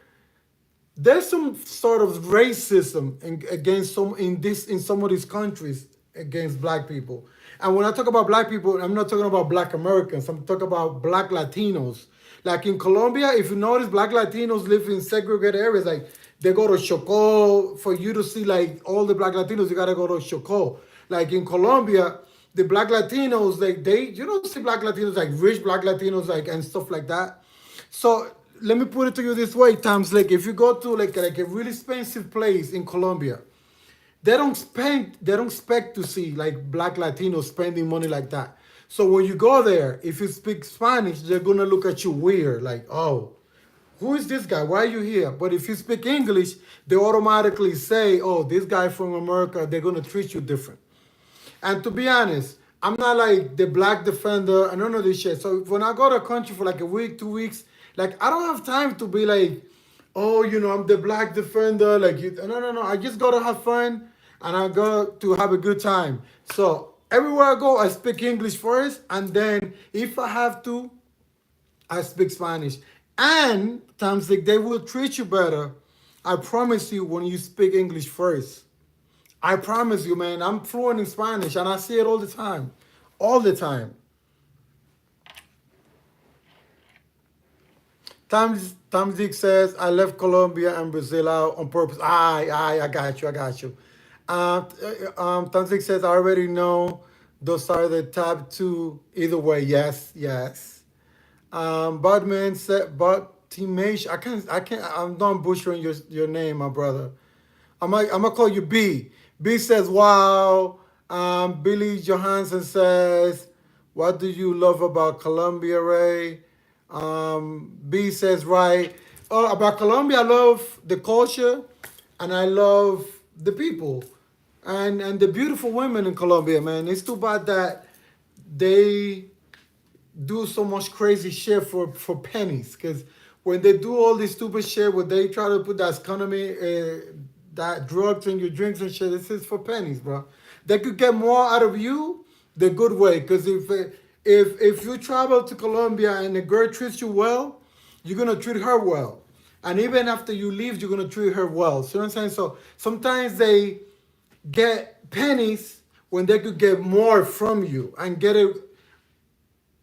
there's some sort of racism against in some of these countries against black people. And when I talk about black people, I'm not talking about black Americans. I'm talking about black Latinos. Like in Colombia, if you notice, black Latinos live in segregated areas. Like they go to Chocó. For you to see like all the black Latinos, you gotta go to Chocó. Like in Colombia, the black Latinos, they you don't see black Latinos like rich black Latinos like and stuff like that. So let me put it to you this way, Tom's, like if you go to like a really expensive place in Colombia, they don't expect to see like black Latinos spending money like that. So when you go there, if you speak Spanish, they're gonna look at you weird, like, oh, who is this guy? Why are you here? But if you speak English, they automatically say, oh, this guy from America, they're gonna treat you different. And to be honest, I'm not like the black defender and none of this shit. So when I go to a country for like a week, 2 weeks, like I don't have time to be like, oh, I'm the black defender. Like, no, no, no. I just go to have fun and I go to have a good time. So everywhere I go, I speak English first. And then if I have to, I speak Spanish. And times like they will treat you better. I promise you when you speak English first. I promise you, man, I'm fluent in Spanish and I see it all the time. All the time. Tamzik says, I left Colombia and Brazil out on purpose. I got you, I got you. Tamzik says, I already know those are the top two. Either way, yes, yes. Budman said, but Teamation, I'm done butchering your name, my brother. I'm gonna call you B. B says, "Wow." Billy Johansson says, "What do you love about Colombia, Ray?" B says, "Right." Oh, about Colombia, I love the culture, and I love the people, and the beautiful women in Colombia. Man, it's too bad that they do so much crazy shit for pennies. Because when they do all this stupid shit, where they try to put that economy, that drugs in your drinks and shit, this is for pennies, bro. They could get more out of you the good way. Because if you travel to Colombia and a girl treats you well, you're gonna treat her well. And even after you leave, you're gonna treat her well. See what I'm saying? So sometimes they get pennies when they could get more from you and get it,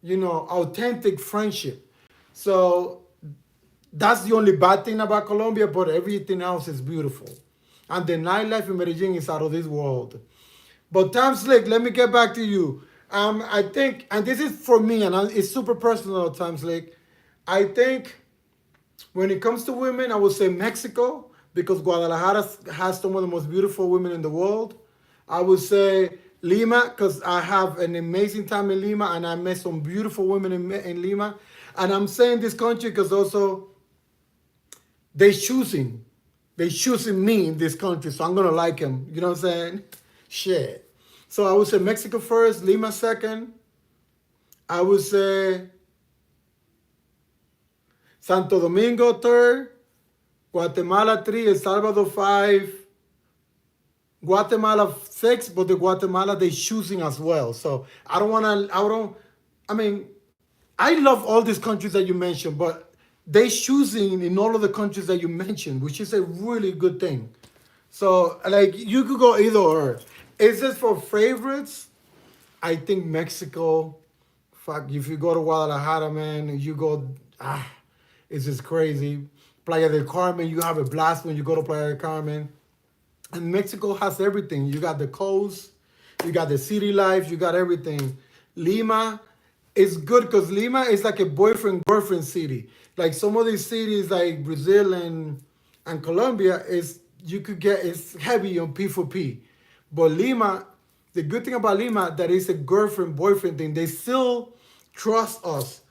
authentic friendship. So that's the only bad thing about Colombia, but everything else is beautiful. And the nightlife in Medellin is out of this world. But Tom Slick, let me get back to you. I think, and this is for me, and it's super personal, Tom Slick. I think when it comes to women, I would say Mexico, because Guadalajara has some of the most beautiful women in the world. I would say Lima, because I have an amazing time in Lima and I met some beautiful women in Lima. And I'm saying this country because also they choosing, they choosing me in this country, so I'm gonna like them. You know what I'm saying? Shit. So I would say Mexico first, Lima second. I would say Santo Domingo third, Guatemala three, El Salvador five, Guatemala six, but the Guatemala they choosing as well. So I don't wanna. I don't. I mean, I love all these countries that you mentioned, but they choosing in all of the countries that you mentioned, which is a really good thing. So like you could go either or. Is this for favorites? I think Mexico. Fuck, if you go to Guadalajara, man, you go. It's just crazy. Playa del Carmen, you have a blast when you go to Playa del Carmen. And Mexico has everything. You got the coast, you got the city life, you got everything. Lima is good because Lima is like a boyfriend girlfriend city. Like some of these cities like Brazil and Colombia is you could get it's heavy on P for P. But Lima, the good thing about Lima that is a girlfriend boyfriend thing. They still trust us.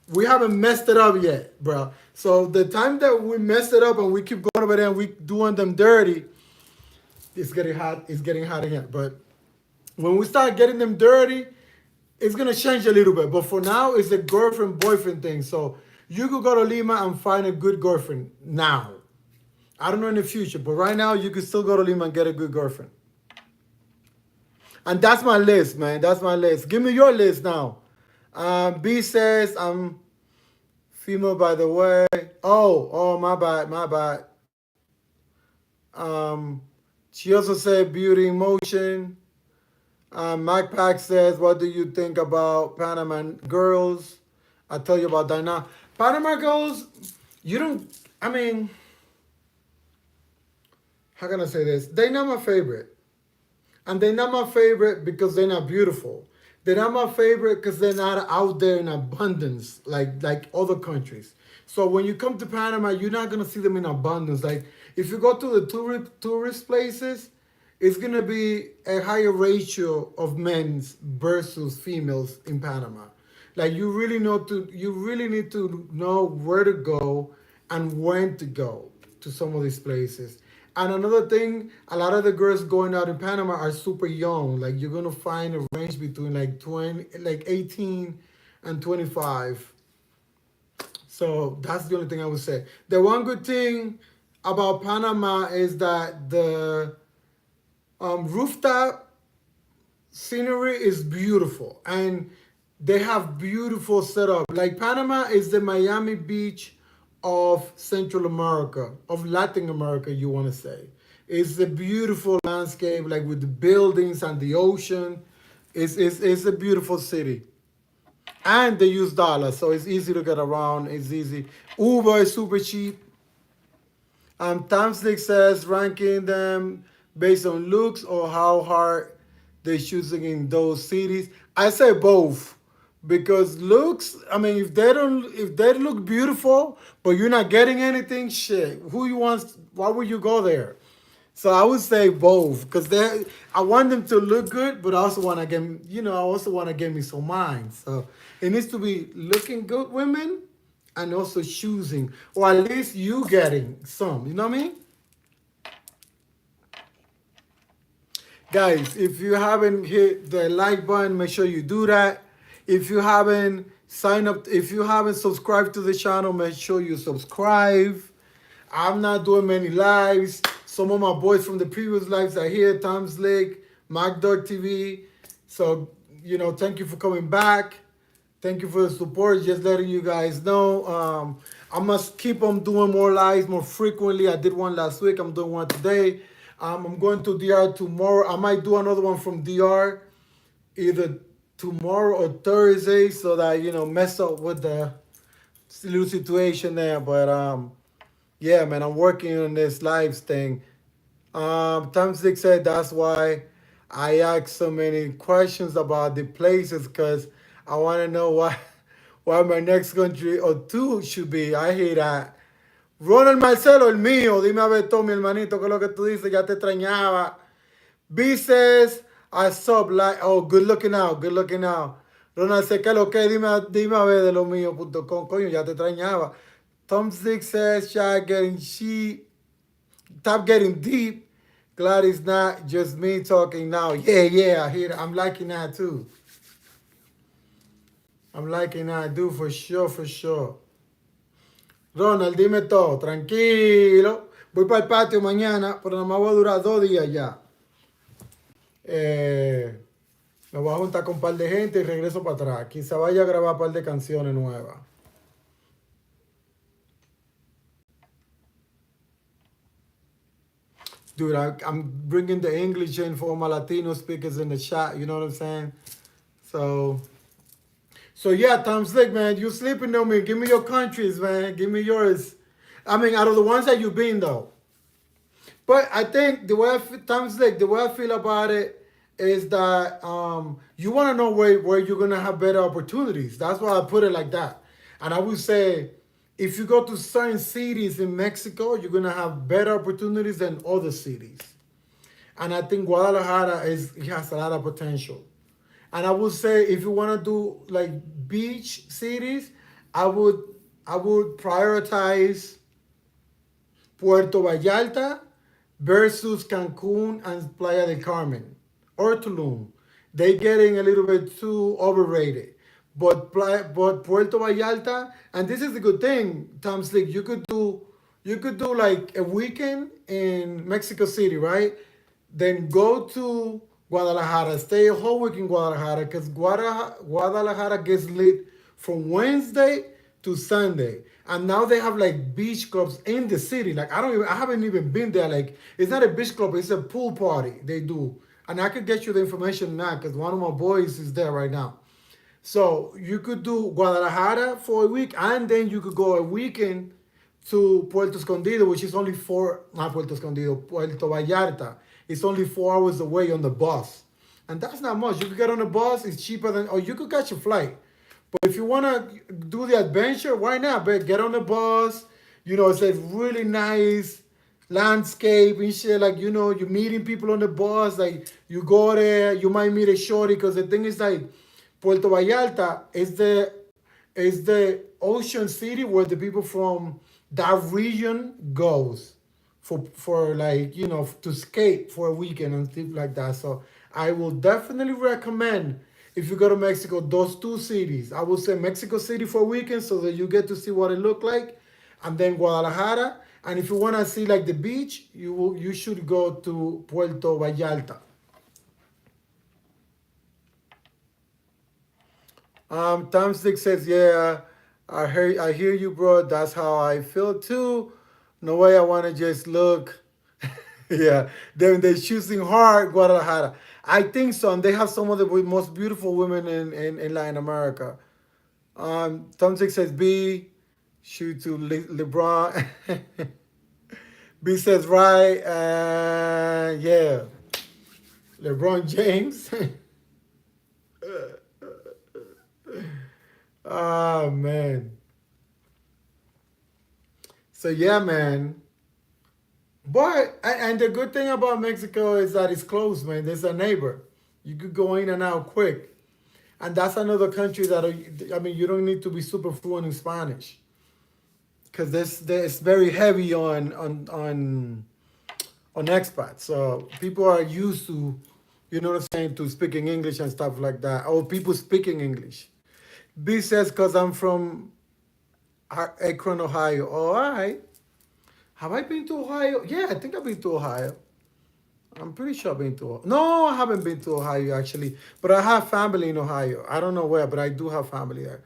We haven't messed it up yet, bro. So the time that we messed it up and we keep going over there and we doing them dirty, it's getting hot. It's getting hot again. But when we start getting them dirty, it's gonna change a little bit. But for now, it's a girlfriend boyfriend thing. So you could go to Lima and find a good girlfriend now. I don't know in the future, but right now you can still go to Lima and get a good girlfriend. And that's my list, man. That's my list. Give me your list now. B says I'm female, by the way. Oh, my bad, my bad. Um, she also said beauty in motion. Mike Pack says, what do you think about Panama girls? I'll tell you about that now. Panama girls, you don't, I mean, how can I say this? They're not my favorite. And they're not my favorite because they're not beautiful. They're not my favorite because they're not out there in abundance like other countries. So when you come to Panama, you're not gonna see them in abundance. Like if you go to the tourist places, it's gonna be a higher ratio of men versus females in Panama. Like you really need to know where to go and when to go to some of these places. And another thing, a lot of the girls going out in Panama are super young. Like you're gonna find a range between like 18 and 25. So that's the only thing I would say. The one good thing about Panama is that the rooftop scenery is beautiful and they have beautiful setup. Like Panama is the Miami Beach of Central America, of Latin America, you want to say. It's a beautiful landscape, like with the buildings and the ocean. It's a beautiful city. and they use dollars, so it's easy to get around. It's easy. Uber is super cheap. Thumbstick says ranking them based on looks or how hard they're choosing in those cities. I say both because looks. I mean, if they look beautiful, but you're not getting anything, shit. Who you want? Why would you go there? So I would say both because they. I want them to look good, but I also want to get. I also want to get me some minds. So it needs to be looking good, women, and also choosing, or at least you getting some. You know what I mean? Guys, if you haven't hit the like button, make sure you do that. If you haven't signed up, if you haven't subscribed to the channel, make sure you subscribe. I'm not doing many lives. Some of my boys from the previous lives are here. Tom's Lake, MacDog TV. So, thank you for coming back. Thank you for the support. Just letting you guys know. I must keep on doing more lives more frequently. I did one last week. I'm doing one today. I'm going to DR tomorrow. I might do another one from DR either tomorrow or Thursday so that mess up with the little situation there. But yeah, man, I'm working on this lives thing. Tom Six said that's why I ask so many questions about the places because I want to know why my next country or two should be. I hear that. Ronald Marcelo, el mío. Dime a ver, tú, mi hermanito, qué es lo que tú dices. Ya te extrañaba. B says, I sub like, oh, good looking out, good looking out. Ronald sé que lo que, dime a ver de lo mío.com, coño, ya te extrañaba. Tom Six says, stop getting deep. Glad it's not just me talking now. Yeah, I hear that. I'm liking that too. I'm liking that, dude, for sure, for sure. Ronald, dime todo, tranquilo. Voy para el patio mañana, pero nada más voy a durar 2 días ya. Eh, Me voy a juntar con un par de gente y regreso para atrás. Quizá vaya a grabar un par de canciones nuevas. Dude, I'm bringing the English in for all my Latino speakers in the chat. You know what I'm saying? So, yeah, Tom Slick, man, you sleeping on me. Give me your countries, man. Give me yours. I mean, out of the ones that you've been, though. But I think Tom Slick, the way I feel about it is that you want to know where you're going to have better opportunities. That's why I put it like that. And I would say, if you go to certain cities in Mexico, you're going to have better opportunities than other cities. And I think Guadalajara has a lot of potential. And I would say if you want to do like beach cities, I would prioritize Puerto Vallarta versus Cancun and Playa del Carmen or Tulum. They getting a little bit too overrated. But Puerto Vallarta, and this is a good thing, Tom Slick, you could do like a weekend in Mexico City, right? Then go to Guadalajara, stay a whole week in Guadalajara because Guadalajara gets lit from Wednesday to Sunday. And now they have like beach clubs in the city. Like I haven't even been there. Like it's not a beach club, it's a pool party they do. And I could get you the information now because one of my boys is there right now. So you could do Guadalajara for a week, and then you could go a weekend to Puerto Escondido, which is only not Puerto Escondido, Puerto Vallarta. It's only 4 hours away on the bus. And that's not much. You could get on the bus, it's cheaper or you could catch a flight. But if you want to do the adventure, why not? But get on the bus. It's a really nice landscape and shit. Like, you're meeting people on the bus. Like, you go there, you might meet a shorty. Because the thing is, like, Puerto Vallarta is the ocean city where the people from that region goes for like to skate for a weekend and stuff like that. So I will definitely recommend if you go to Mexico those two cities. I would say Mexico City for a weekend so that you get to see what it looked like, and then Guadalajara. And if you want to see like the beach, you should go to Puerto Vallarta. Tom Six says, "Yeah, I hear you, bro. That's how I feel too. No way, I want to just look." Yeah, they're choosing hard Guadalajara. I think so, and they have some of the most beautiful women in Latin America. Tom Six says B. Shoot to LeBron. B says right. Yeah, LeBron James. Oh man. So yeah, man. But and the good thing about Mexico is that it's close, man. There's a neighbor. You could go in and out quick. And that's another country that I mean, you don't need to be super fluent in Spanish because this very heavy on expats. So people are used to, you know what I'm saying, to speaking English and stuff like that, or people speaking English. B says because I'm from Akron, Ohio. Oh, all right. Have I been to Ohio? Yeah, I think I've been to Ohio. I'm pretty sure I've been to. No, I haven't been to Ohio actually, but I have family in Ohio. I don't know where, but I do have family there.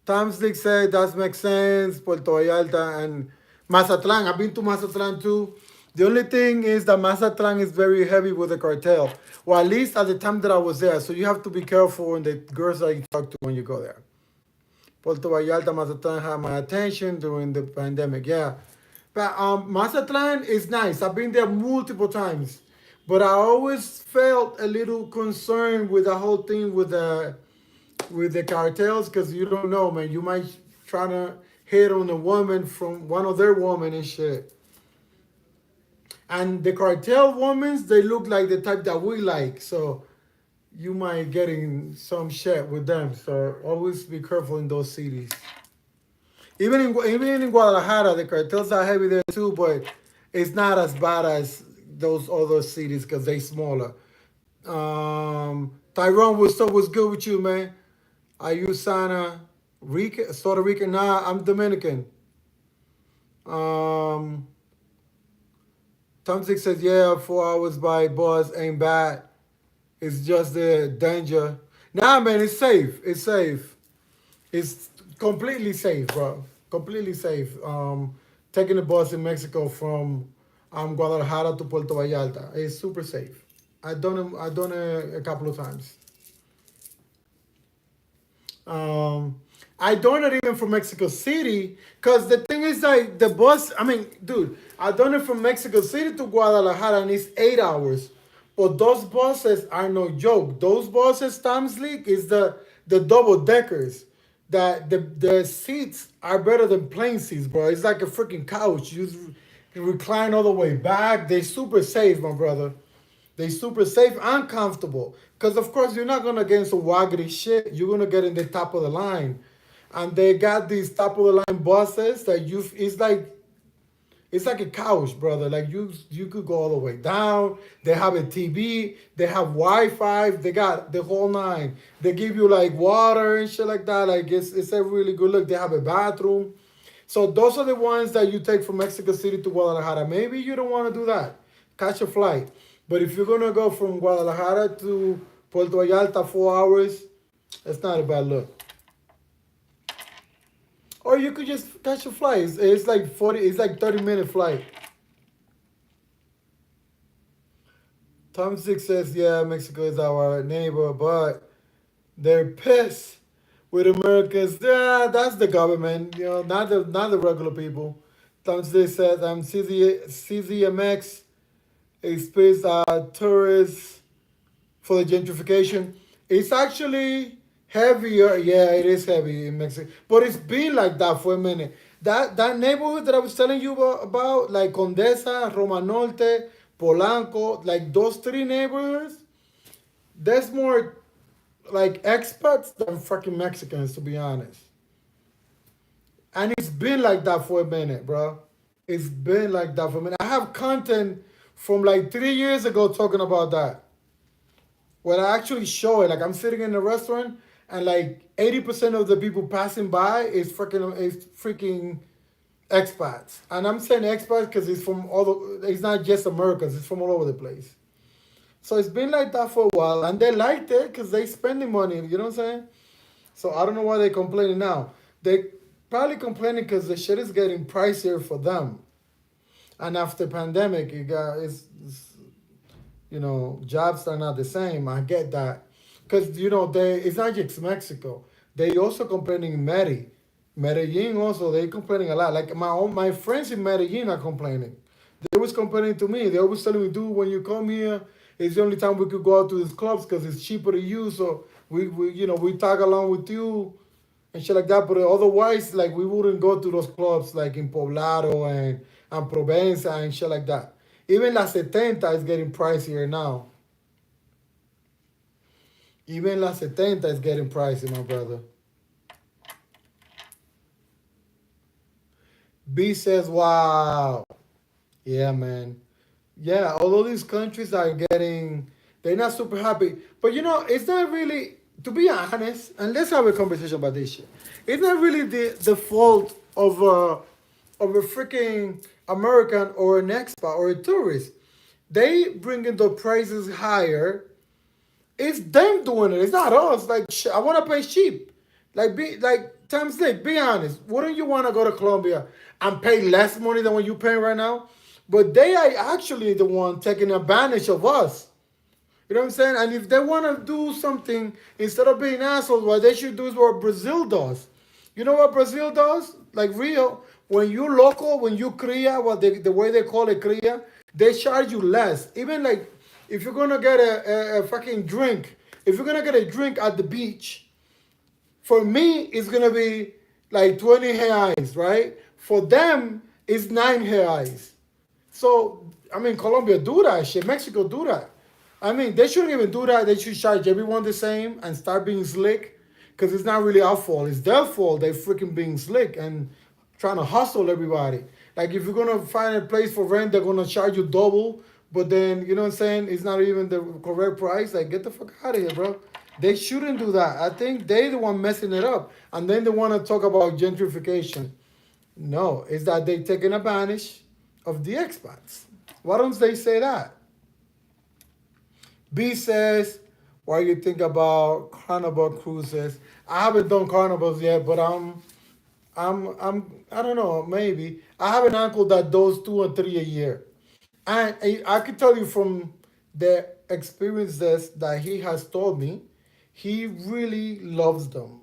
Tom Slick said that makes sense. Puerto Vallarta and Mazatlan. I've been to Mazatlan too. The only thing is that Mazatlan is very heavy with the cartel. Well, at least at the time that I was there. So you have to be careful when the girls that you talk to when you go there. Puerto Vallarta, Mazatlan had my attention during the pandemic. Yeah, but Mazatlan is nice. I've been there multiple times, but I always felt a little concerned with the whole thing with the cartels because you don't know, man. You might try to hit on a woman from one of their women and shit. And the cartel women, they look like the type that we like, so you might get in some shit with them. So always be careful in those cities. Even in Guadalajara, the cartels are heavy there too, but it's not as bad as those other cities because they smaller. Tyrone, was good with you, man? Are you Sana Rica, Puerto Rican? Nah, I'm Dominican. Um, Tom Six says, yeah, 4 hours by bus ain't bad. It's just the danger. Nah, man, it's safe. It's safe. It's completely safe, bro. Completely safe. Taking the bus in Mexico from Guadalajara to Puerto Vallarta. It's super safe. I done it a couple of times. Um, I done it even from Mexico City, cause the thing is like the bus. I mean, dude, I done it from Mexico City to Guadalajara, and it's 8 hours. But those buses are no joke. Those buses, Tom's League, is the double deckers. That the seats are better than plane seats, bro. It's like a freaking couch. You recline all the way back. They super safe, my brother. They super safe and comfortable. Cause of course you're not gonna get into waggedy shit. You're gonna get in the top of the line. And they got these top of the line buses that you it's like a couch, brother. Like you could go all the way down. They have a TV, they have Wi-Fi, they got the whole nine. They give you like water and shit like that. Like it's a really good look. They have a bathroom. So those are the ones that you take from Mexico City to Guadalajara. Maybe you don't want to do that. Catch a flight. But if you're gonna go from Guadalajara to Puerto Vallarta 4 hours, that's not a bad look. Or you could just catch a flight. It's like 40. It's like 30-minute flight. Tom Six says, "Yeah, Mexico is our neighbor, but they're pissed with Americans. Yeah, that's the government. You know, not the regular people." Tom Six says, "I'm CZMX is pissed at tourists for the gentrification. It's actually heavier. Yeah, it is heavy in Mexico, but it's been like that for a minute. That neighborhood that I was telling you about, like Condesa, Roma Norte, Polanco, like those three neighborhoods, there's more like expats than fucking Mexicans, to be honest. And it's been like that for a minute, bro. It's been like that for a minute. I have content from like 3 years ago talking about that. When I actually show it, like I'm sitting in a restaurant and like 80% of the people passing by is freaking expats. And I'm saying expats because it's not just Americans, it's from all over the place. So it's been like that for a while and they liked it because they spending money, you know what I'm saying? So I don't know why they're complaining now. They probably complaining because the shit is getting pricier for them. And after pandemic, jobs are not the same. I get that, because it's not just Mexico. They also complaining in Medellin also they complaining a lot. Like my friends in Medellin are complaining. They was complaining to me. They always telling me, dude, when you come here, it's the only time we could go out to these clubs because it's cheaper to you. So we tag along with you and shit like that. But otherwise, like we wouldn't go to those clubs like in Poblado and Provenza and shit like that. Even La Setenta is getting pricier now. Even La Setenta is getting pricey, my brother. B says, wow. Yeah, man. Yeah, although these countries are getting, they're not super happy. But it's not really, to be honest, and let's have a conversation about this shit. It's not really the fault of a freaking American or an expat or a tourist. They bringing the prices higher. It's them doing it. It's not us. Like I want to pay cheap. Like times like be honest. Wouldn't you want to go to Colombia and pay less money than what you're paying right now? But they are actually the one taking advantage of us. You know what I'm saying? And if they want to do something instead of being assholes, what they should do is what Brazil does. You know what Brazil does? Like Rio, when you local, when you cria, the way they call it cria, they charge you less. Even like if you're gonna get a fucking drink, if you're gonna get a drink at the beach, for me it's gonna be like 20 reais, right? For them, it's 9 reais. So, I mean, Colombia do that shit. Mexico do that. I mean, they shouldn't even do that. They should charge everyone the same and start being slick because it's not really our fault. It's their fault. They freaking being slick and trying to hustle everybody. Like, if you're going to find a place for rent, they're going to charge you double. But then, you know what I'm saying? It's not even the correct price. Like, get the fuck out of here, bro. They shouldn't do that. I think they the one messing it up. And then they want to talk about gentrification. No, it's that they taking advantage of the expats. Why don't they say that? B says, what do you think about carnival cruises? I haven't done carnivals yet, but I don't know, maybe. I have an uncle that does 2 or 3 a year. And I can tell you from the experiences that he has told me, he really loves them.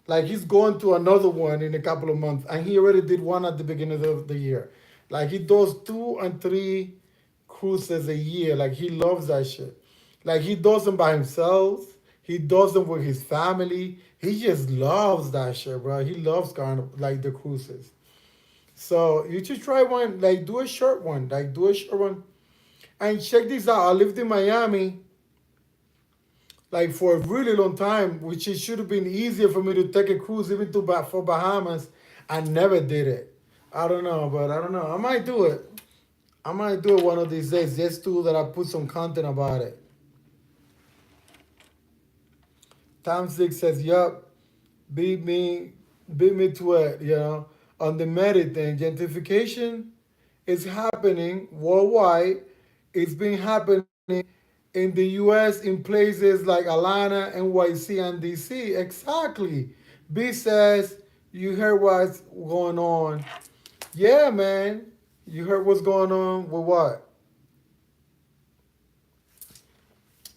Like he's going to another one in a couple of months, and he already did one at the beginning of the year. Like he does 2 and 3 cruises a year. Like he loves that shit. Like he does them by himself. He does them with his family. He just loves that shit, bro. He loves like the cruises. So you should try one. Like do a short one. Like do a short one. And check this out. I lived in Miami like for a really long time, which it should have been easier for me to take a cruise even to for Bahamas. I never did it. I don't know, but I don't know. I might do it. I might do it one of these days just to that I put some content about it. Tom Six says, "Yup, beat me, beat me to it." On the merit thing, gentrification is happening worldwide. It's been happening in the U.S. in places like Atlanta, NYC, and D.C. Exactly. B says, "You heard what's going on?" Yeah, man. You heard what's going on with what?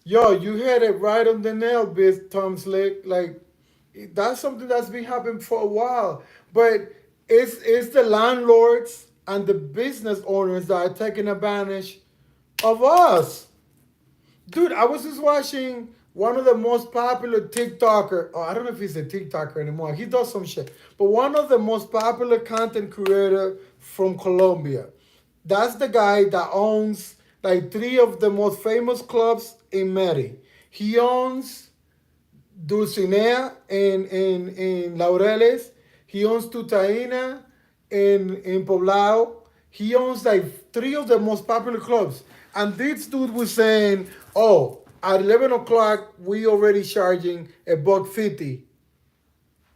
Yo, you hit it right on the nail, bitch, Tom Slick. Like, that's something that's been happening for a while. But it's the landlords and the business owners that are taking advantage of us. Dude, I was just watching one of the most popular TikToker. Oh, I don't know if he's a TikToker anymore. He does some shit. But one of the most popular content creator from Colombia. That's the guy that owns like 3 of the most famous clubs in Meri. He owns Dulcinea in Laureles. He owns Tutaina in Poblado. He owns like 3 of the most popular clubs. And this dude was saying, oh, at 11 o'clock, we already charging $1.50,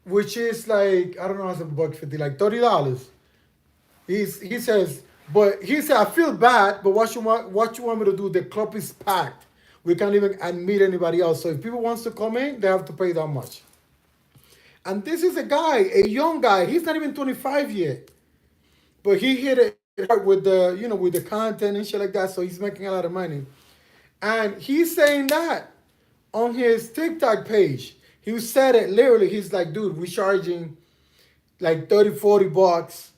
which is like, I don't know how's $1.50, like $30. He says, but he said, I feel bad, but what you want me to do? The club is packed. We can't even admit anybody else. So if people wants to come in, they have to pay that much. And this is a guy, a young guy. He's not even 25 yet. But he hit it hard with the content and shit like that. So he's making a lot of money. And he's saying that on his TikTok page. He said it literally. He's like, dude, we're charging like 30, $40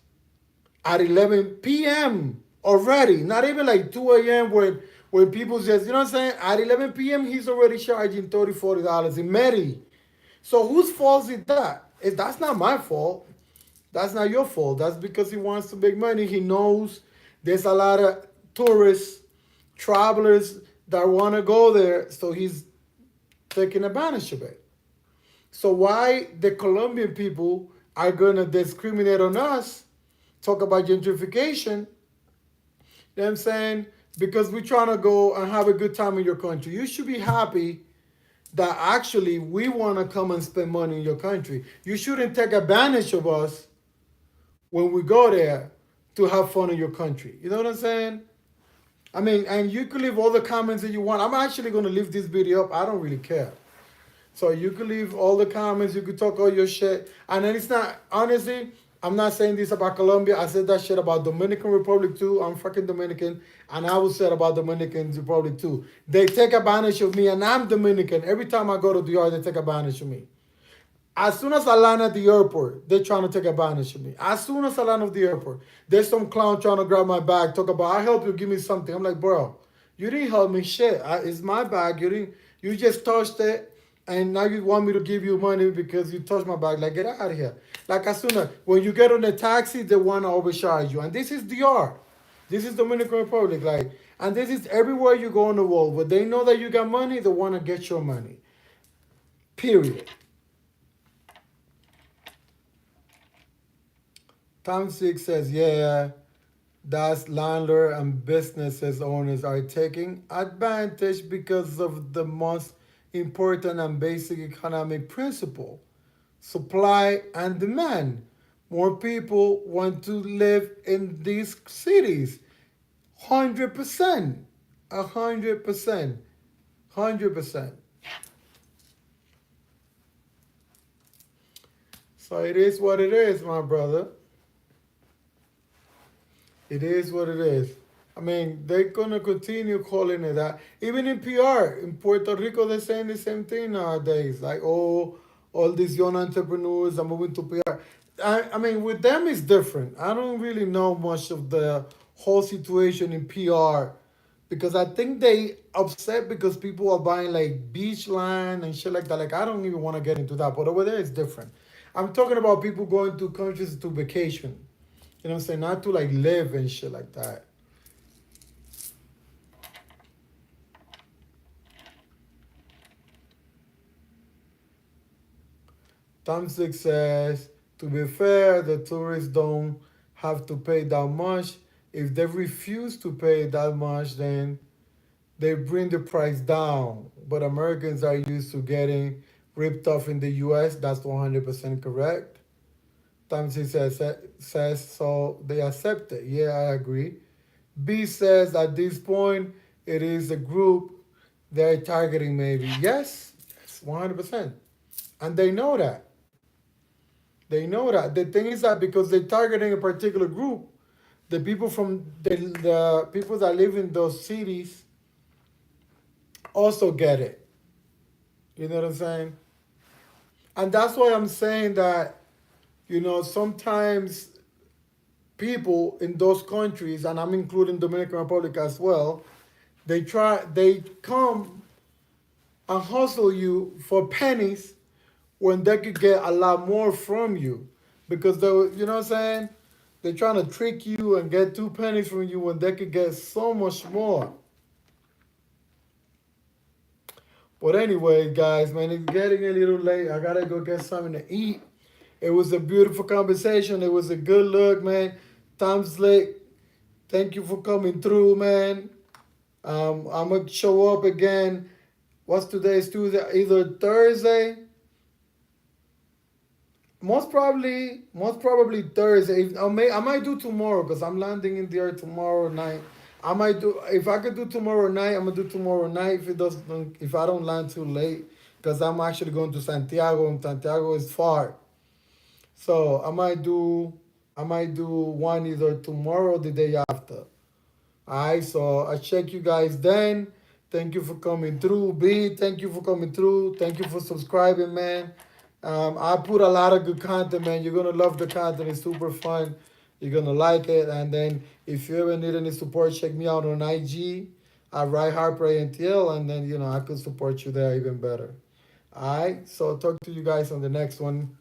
at 11 p.m. already. Not even like 2 a.m. where people just, you know what I'm saying? At 11 p.m., he's already charging $30, $40 in Medi. So whose fault is that? That's not my fault. That's not your fault. That's because he wants to make money. He knows there's a lot of tourists, travelers that want to go there. So he's taking advantage of it. So why the Colombian people are going to discriminate on us, talk about gentrification, you know what I'm saying? Because we're trying to go and have a good time in your country. You should be happy that actually we want to come and spend money in your country. You shouldn't take advantage of us when we go there to have fun in your country. You know what I'm saying? I mean, and you can leave all the comments that you want. I'm actually going to leave this video up. I don't really care. So you can leave all the comments. You can talk all your shit. And then it's not, honestly, I'm not saying this about Colombia. I said that shit about Dominican Republic too. I'm fucking Dominican. And I will say it about Dominican Republic too. They take advantage of me and I'm Dominican. Every time I go to the yard, they take advantage of me. As soon as I land at the airport, they're trying to take advantage of me. As soon as I land at the airport, there's some clown trying to grab my bag, talk about, I help you, give me something. I'm like, bro, you didn't help me shit. It's my bag. You just touched it, and now you want me to give you money because you touched my bag. Like, get out of here. Like, as soon as, when you get on the taxi, they want to overcharge you. And this is DR. This is Dominican Republic. Like, and this is everywhere you go in the world. But they know that you got money, they want to get your money. Period. Tom Six says, yeah, that's landlord and businesses owners are taking advantage because of the most important and basic economic principle, supply and demand. More people want to live in these cities. 100%. 100%. 100%. So it is what it is, my brother. It is what it is. I mean, they're gonna continue calling it that. Even in PR, in Puerto Rico, they're saying the same thing nowadays. Like, oh, all these young entrepreneurs are moving to PR. I mean, with them it's different. I don't really know much of the whole situation in PR because I think they upset because people are buying like beach land and shit like that. Like, I don't even want to get into that, but over there it's different. I'm talking about people going to countries to vacation. You know what I'm saying? Not to like live and shit like that. Tom Six says, to be fair, the tourists don't have to pay that much. If they refuse to pay that much, then they bring the price down. But Americans are used to getting ripped off in the US. That's 100% correct. Tom Six says so they accept it. Yeah, I agree. B says at this point, it is a group they're targeting, maybe. Yes, yes, 100%. And they know that. They know that. The thing is that because they're targeting a particular group, the people from the people that live in those cities also get it. You know what I'm saying? And that's why I'm saying that, sometimes people in those countries, and I'm including Dominican Republic as well, they come and hustle you for pennies when they could get a lot more from you. Because you know what I'm saying? They're trying to trick you and get 2 pennies from you when they could get so much more. But anyway, guys, man, it's getting a little late. I gotta go get something to eat. It was a beautiful conversation. It was a good look, man. Tom Slick, thank you for coming through, man. I'm gonna show up again. What's today's Tuesday? Either Thursday. Most probably Thursday. I might do tomorrow because I'm landing in the air tomorrow night. I might do if I could do tomorrow night. I'm gonna do tomorrow night if I don't land too late because I'm actually going to Santiago and Santiago is far. So I might do one either tomorrow or the day after. Alright, so I'll check you guys then. Thank you for coming through. B, thank you for coming through. Thank you for subscribing, man. I put a lot of good content, man. You're gonna love the content. It's super fun. You're gonna like it. And then if you ever need any support, check me out on IG. I write Harper ANTL, and then I could support you there even better. All right. So talk to you guys on the next one.